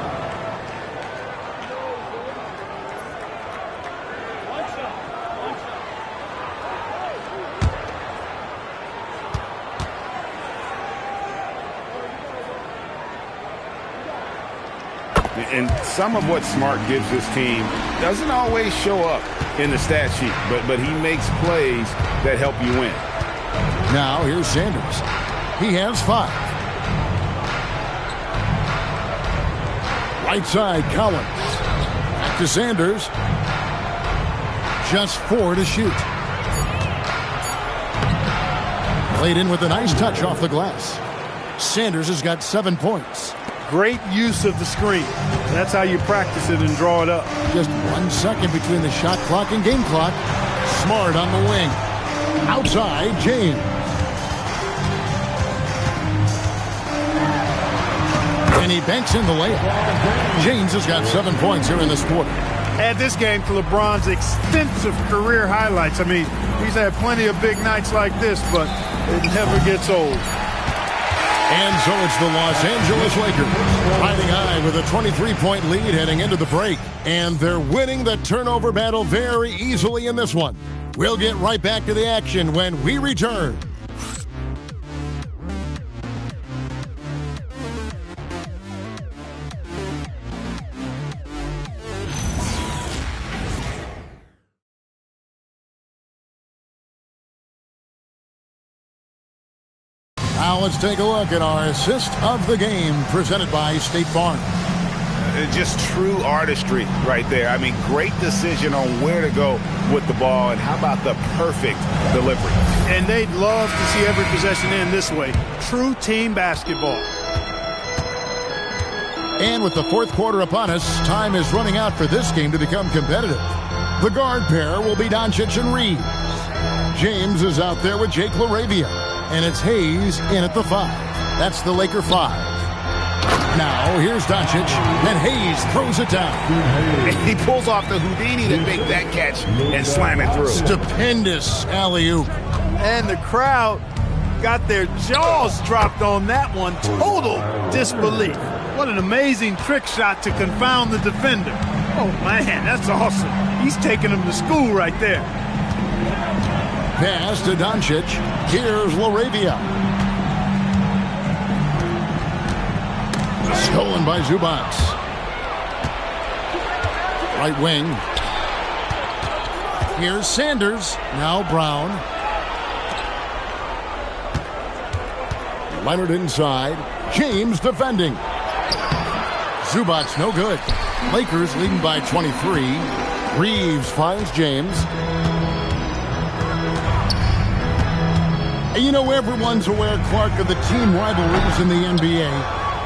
And some of what Smart gives this team doesn't always show up in the stat sheet, but he makes plays that help you win. Now here's Sanders. He has 5. Right side, Collins. Back to Sanders. Just 4 to shoot. Played in with a nice touch off the glass. Sanders has got 7 points. Great use of the screen. That's how you practice it and draw it up. Just 1 second between the shot clock and game clock. Smart on the wing. Outside, James. And he banks in the layup. James has got 7 points here in this quarter. Add this game to LeBron's extensive career highlights. I mean, he's had plenty of big nights like this, but it never gets old. And so it's the Los Angeles Lakers riding high with a 23-point lead heading into the break. And they're winning the turnover battle very easily in this one. We'll get right back to the action when we return. Now let's take a look at our assist of the game presented by State Farm. Just true artistry right there. I mean, great decision on where to go with the ball, and how about the perfect delivery? And they'd love to see every possession end this way. True team basketball. And with the fourth quarter upon us, time is running out for this game to become competitive. The guard pair will be Doncic and Reeves. James is out there with Jake LaRavia. And it's Hayes in at the 5. That's the Laker 5. Now, here's Doncic, and Hayes throws it down. He pulls off the Houdini to make that catch and slam it through. Stupendous alley-oop. And the crowd got their jaws dropped on that one. Total disbelief. What an amazing trick shot to confound the defender. Oh, man, that's awesome. He's taking him to school right there. Pass to Doncic. Here's Laravia. Stolen by Zubac. Right wing. Here's Sanders. Now Brown. Leonard inside. James defending. Zubac no good. Lakers leading by 23. Reeves finds James. And you know, everyone's aware, Clark, of the team rivalries in the NBA.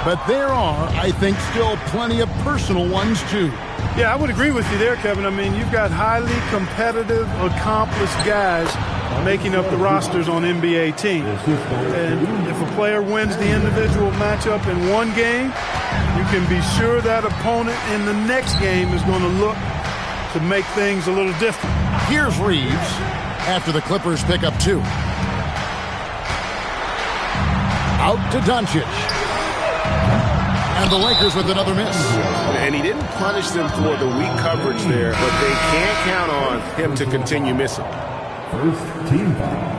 But there are, I think, still plenty of personal ones, too. Yeah, I would agree with you there, Kevin. I mean, you've got highly competitive, accomplished guys making up the rosters on NBA teams. And if a player wins the individual matchup in one game, you can be sure that opponent in the next game is going to look to make things a little different. Here's Reeves after the Clippers pick up 2. Out to Doncic. And the Lakers with another miss. And he didn't punish them for the weak coverage there, but they can't count on him to continue missing. First team foul.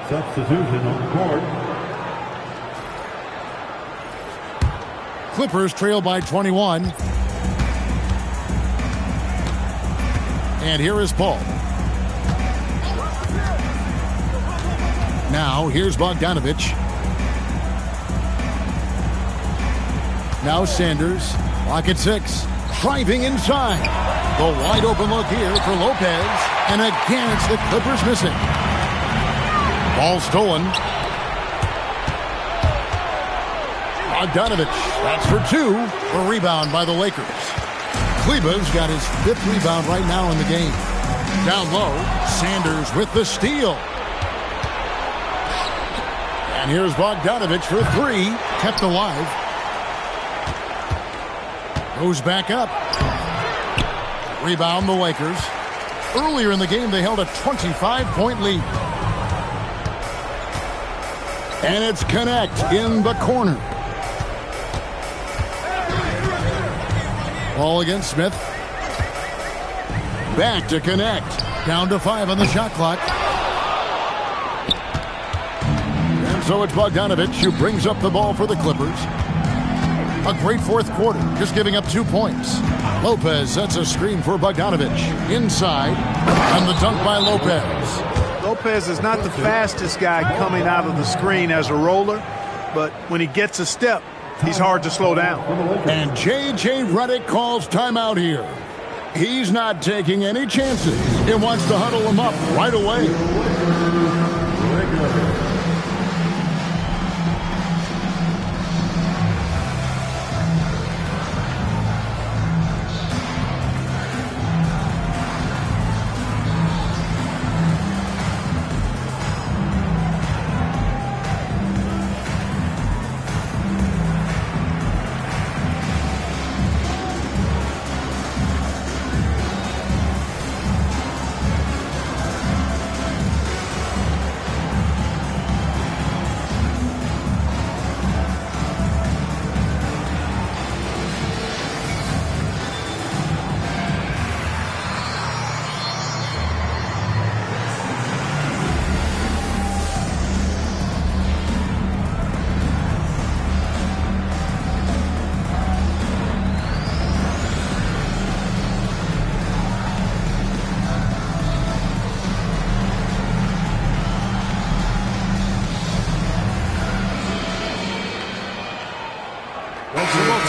Substitution on the court. Clippers trail by 21. And here is Paul. Now here's Bogdanovich. Now Sanders, lock at 6, driving inside. The wide open look here for Lopez, and again it's the Clippers missing. Ball stolen. Bogdanovich, that's for 2. A rebound by the Lakers. Kleba's got his 5th rebound right now in the game. Down low, Sanders with the steal. And here's Bogdanovich for 3, kept alive. Goes back up. Rebound the Lakers. Earlier in the game, they held a 25-point lead. And it's Connect in the corner. Ball against Smith. Back to Connect. Down to 5 on the shot clock. And so it's Bogdanovich who brings up the ball for the Clippers. A great fourth quarter, just giving up 2 points. Lopez sets a screen for Bogdanovich. Inside, and the dunk by Lopez. Lopez is not the fastest guy coming out of the screen as a roller, but when he gets a step, he's hard to slow down. And J.J. Redick calls timeout here. He's not taking any chances. He wants to huddle him up right away.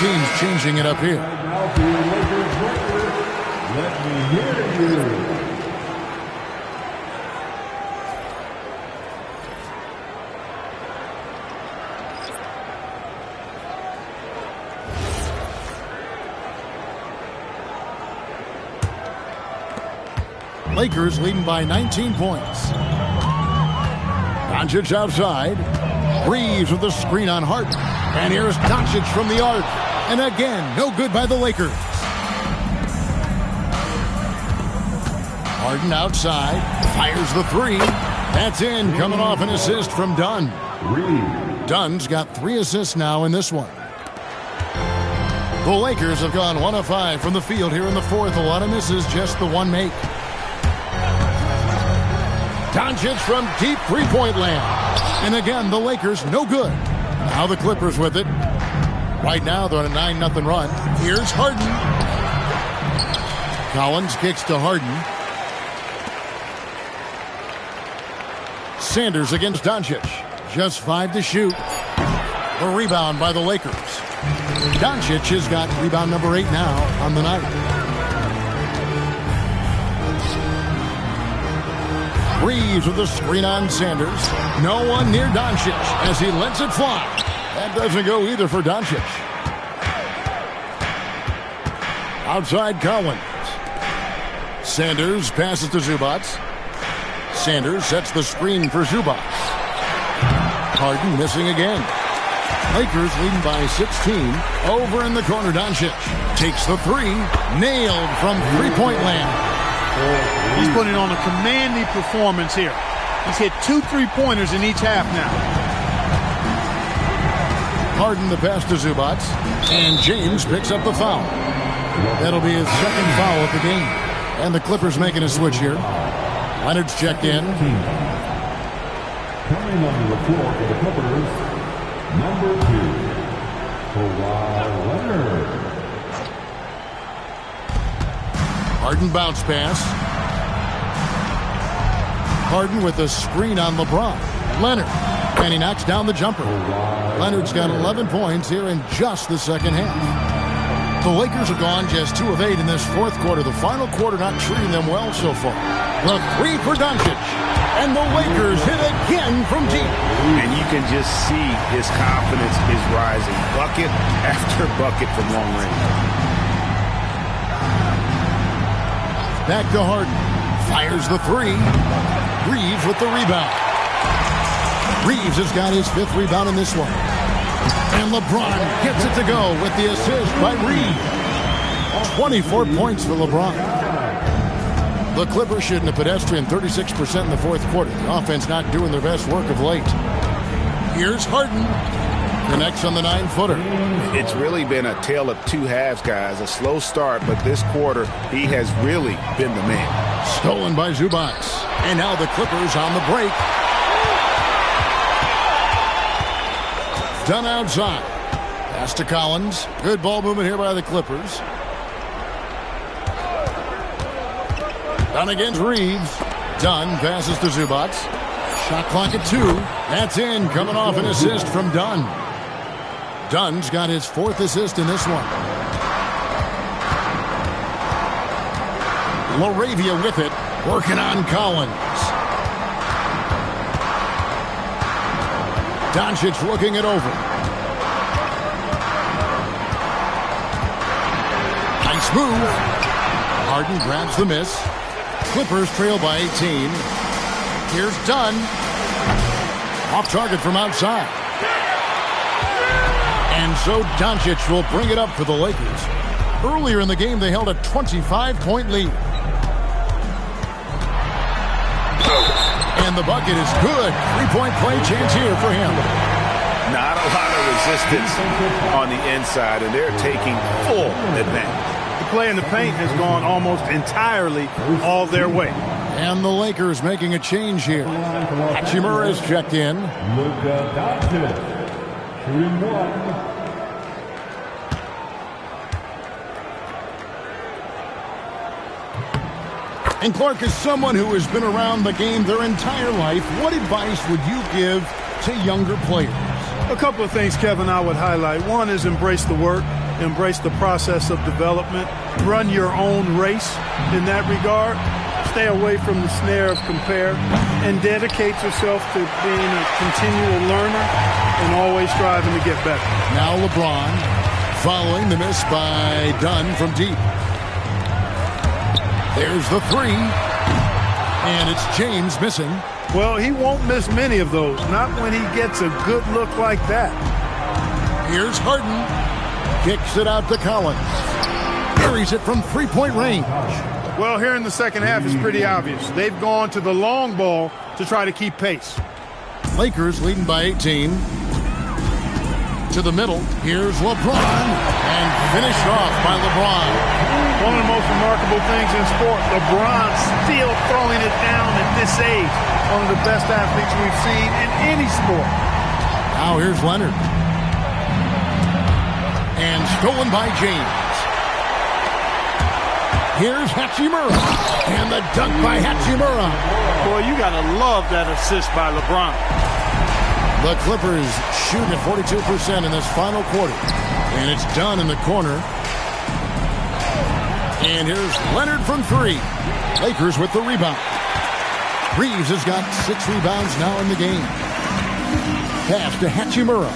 Teams changing it up here. Now for your Lakers record, let me hear you. Lakers leading by 19 points. Doncic outside. Reeves with the screen on Harden. And here's Doncic from the arc. And again, no good by the Lakers. Harden outside. Fires the three. That's in. Coming off an assist from Dunn. Dunn's got 3 assists now in this one. The Lakers have gone 1 of 5 from the field here in the fourth. A lot of misses, just the one make. Doncic from deep three-point land. And again, the Lakers no good. Now the Clippers with it. Right now they're on a 9-0 run. Here's Harden. Collins kicks to Harden. Sanders against Doncic. Just 5 to shoot. A rebound by the Lakers. Doncic has got rebound number 8 now on the night. Reeves with a screen on Sanders. No one near Doncic as he lets it fly. That doesn't go either for Doncic. Outside Collins. Sanders passes to Zubac. Sanders sets the screen for Zubac. Harden missing again. Lakers leading by 16. Over in the corner, Doncic takes the three. Nailed from three-point land. He's putting on a commanding performance here. He's hit 2 3-pointers in each half now. Harden the pass to Zubac. And James picks up the foul. That'll be his second foul of the game. And the Clippers making a switch here. Leonard's checked in. Coming onto the floor for the Clippers, number 2, Kawhi Leonard. Harden bounce pass. Harden with a screen on LeBron. Leonard. And he knocks down the jumper. Leonard's got 11 points here in just the second half. The Lakers have gone just 2 of 8 in this fourth quarter. The final quarter not treating them well so far. The three for Doncic. And the Lakers hit again from deep. And you can just see his confidence is rising. Bucket after bucket from long range. Back to Harden. Fires the three. Reeves with the rebound. Reeves has got his 5th rebound in this one. And LeBron gets it to go with the assist by Reeves. 24 points for LeBron. The Clippers shooting a pedestrian 36% in the fourth quarter. The offense not doing their best work of late. Here's Harden. Connects on the 9-footer. It's really been a tale of 2 halves, guys. A slow start, but this quarter, he has really been the man. Stolen by Zubac. And now the Clippers on the break. Dunn outside. Pass to Collins. Good ball movement here by the Clippers. Dunn against Reeves. Dunn passes to Zubac. Shot clock at 2. That's in. Coming off an assist from Dunn. Dunn's got his 4th assist in this one. LaRavia with it. Working on Collins. Doncic looking it over. Nice move. Harden grabs the miss. Clippers trail by 18. Here's Dunn. Off target from outside. And so Doncic will bring it up for the Lakers. Earlier in the game, they held a 25-point lead. And the bucket is good. 3-point play chance here for him. Not a lot of resistance on the inside, and they're taking full advantage. The play in the paint has gone almost entirely all their way. And the Lakers making a change here. Hachimura is checked in. Luka Doncic, shooting 1. And Clark, is someone who has been around the game their entire life, what advice would you give to younger players? A couple of things, Kevin, I would highlight. One is embrace the work, embrace the process of development, run your own race in that regard, stay away from the snare of compare, and dedicate yourself to being a continual learner and always striving to get better. Now LeBron following the miss by Dunn from deep. There's the three. And it's James missing. Well, he won't miss many of those, not when he gets a good look like that. Here's Harden. Kicks it out to Collins. Carries it from three-point range. Well, here in the second half, it's pretty obvious. They've gone to the long ball to try to keep pace. Lakers leading by 18. To the middle. Here's LeBron. And finished off by LeBron. One of the most remarkable things in sport, LeBron still throwing it down at this age. One of the best athletes we've seen in any sport. Now here's Leonard. And stolen by James. Here's Hachimura. And the dunk by Hachimura. Boy, you got to love that assist by LeBron. The Clippers shooting at 42% in this final quarter. And it's done in the corner. And here's Leonard from three. Lakers with the rebound. Reeves has got 6 rebounds now in the game. Pass to Hachimura.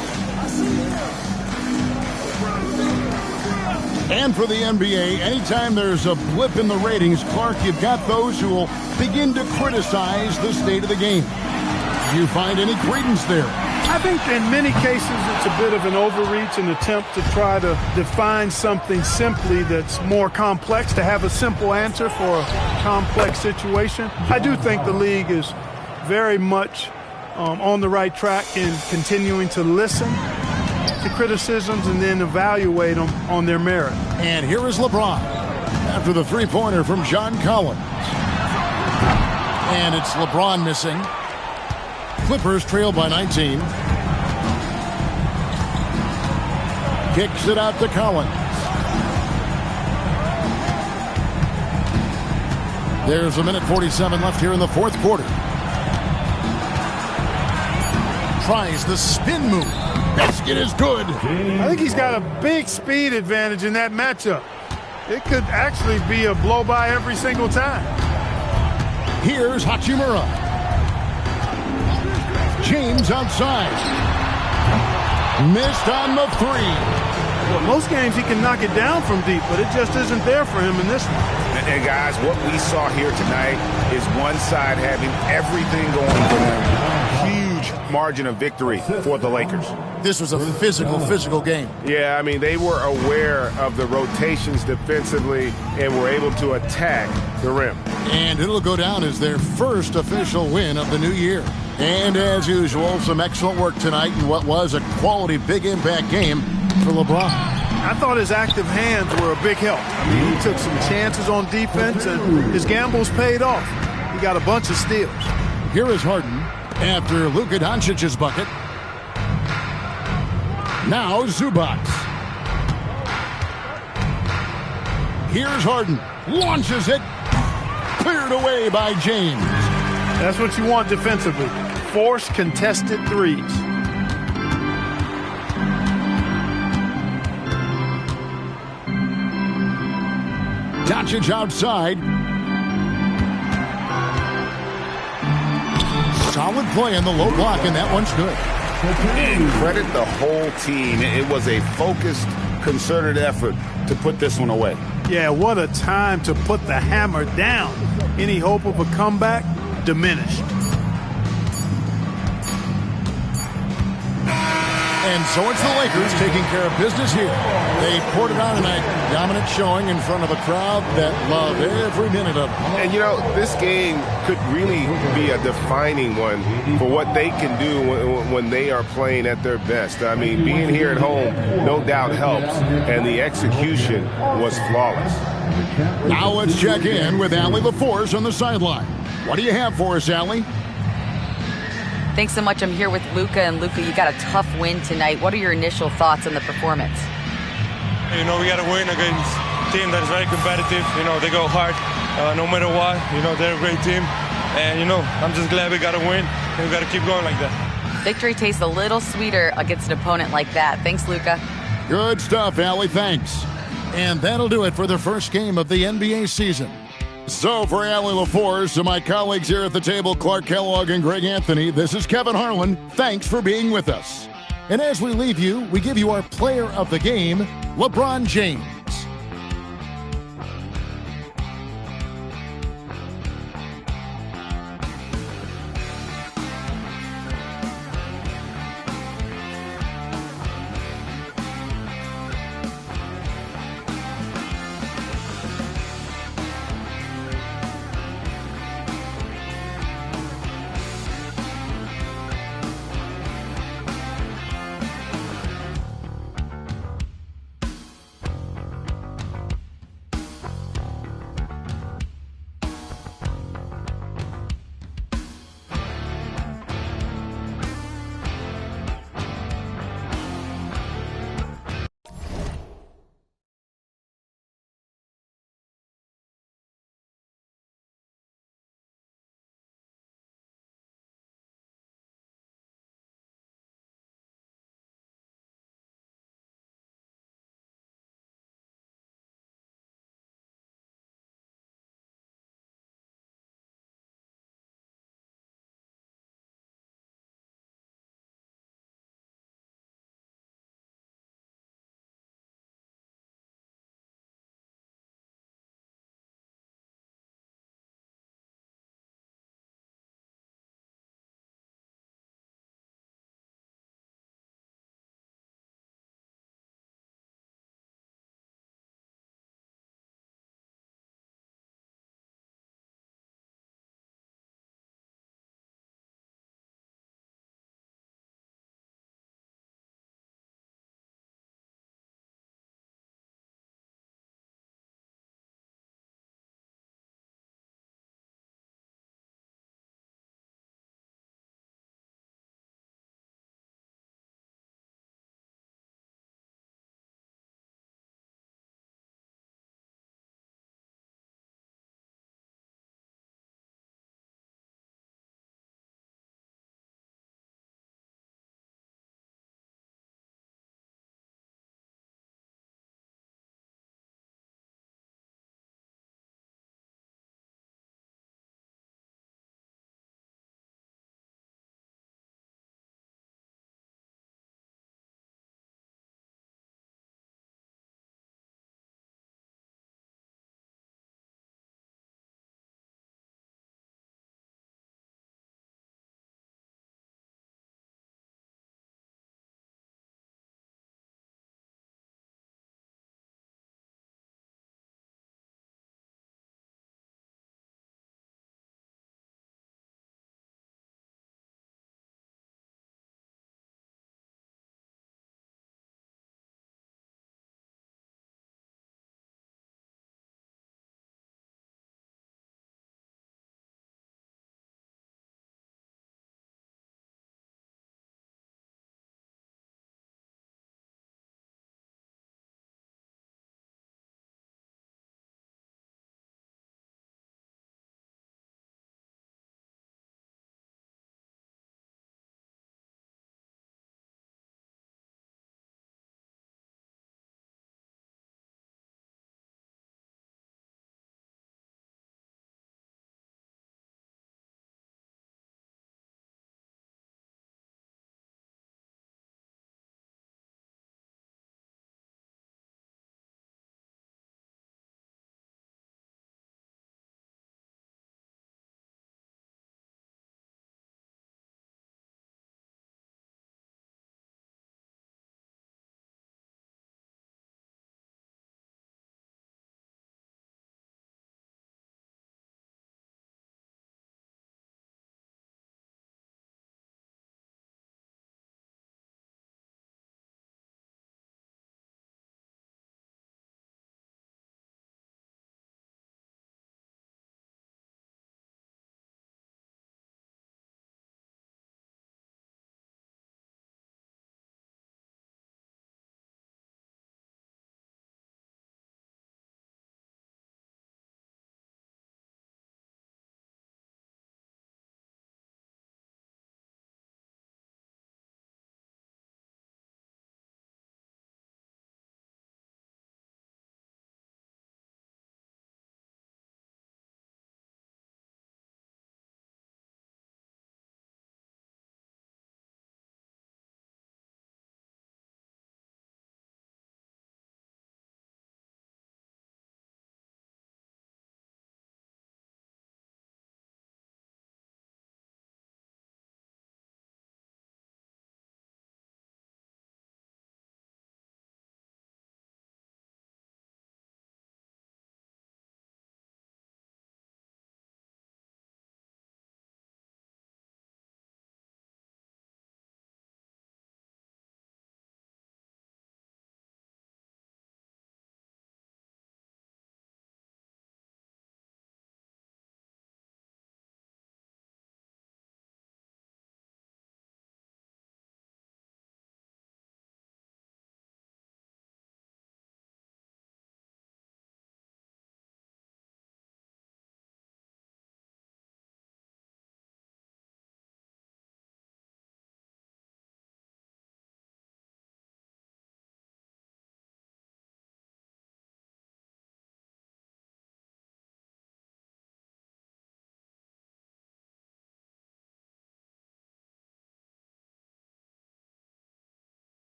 And for the NBA, anytime there's a blip in the ratings, Clark, you've got those who will begin to criticize the state of the game. Do you find any credence there? I think in many cases it's a bit of an overreach, an attempt to try to define something simply that's more complex, to have a simple answer for a complex situation. I do think the league is very much on the right track in continuing to listen to criticisms and then evaluate them on their merit. And here is LeBron after the three-pointer from John Collins. And it's LeBron missing. Clippers trail by 19. Kicks it out to Collins. There's 1:47 left here in the fourth quarter. Tries the spin move. Basket is good. I think he's got a big speed advantage in that matchup. It could actually be a blow-by every single time. Here's Hachimura. James outside. Missed on the three. Well, most games he can knock it down from deep, but it just isn't there for him in this one. And guys, what we saw here tonight is one side having everything going for them. Huge margin of victory for the Lakers. This was a physical game. Yeah, I mean, they were aware of the rotations defensively and were able to attack the rim. And it'll go down as their first official win of the new year. And as usual, some excellent work tonight in what was a quality big impact game for LeBron. I thought his active hands were a big help. I mean, he took some chances on defense, and his gambles paid off. He got a bunch of steals. Here is Harden after Luka Doncic's bucket. Now Zubac. Here's Harden. Launches it. Cleared away by James. That's what you want defensively. Force contested threes. Doncic outside. Solid play in the low block, and that one's good. And credit the whole team. It was a focused, concerted effort to put this one away. Yeah, what a time to put the hammer down. Any hope of a comeback diminished. And so it's the Lakers taking care of business here. They poured it on tonight. Dominant showing in front of a crowd that loved every minute of it. And, you know, this game could really be a defining one for what they can do when they are playing at their best. I mean, being here at home no doubt helps, and the execution was flawless. Now let's check in with Allie LaForce on the sideline. What do you have for us, Allie? Thanks so much. I'm here with Luka, and Luka, you got a tough win tonight. What are your initial thoughts on the performance? You know, we got to win against a team that is very competitive. You know, they go hard no matter what. You know, they're a great team. And, you know, I'm just glad we got to win, and we got to keep going like that. Victory tastes a little sweeter against an opponent like that. Thanks, Luka. Good stuff, Allie. Thanks. And that'll do it for the first game of the NBA season. So for Allie LaForce and my colleagues here at the table, Clark Kellogg and Greg Anthony, this is Kevin Harlan. Thanks for being with us. And as we leave you, we give you our player of the game, LeBron James.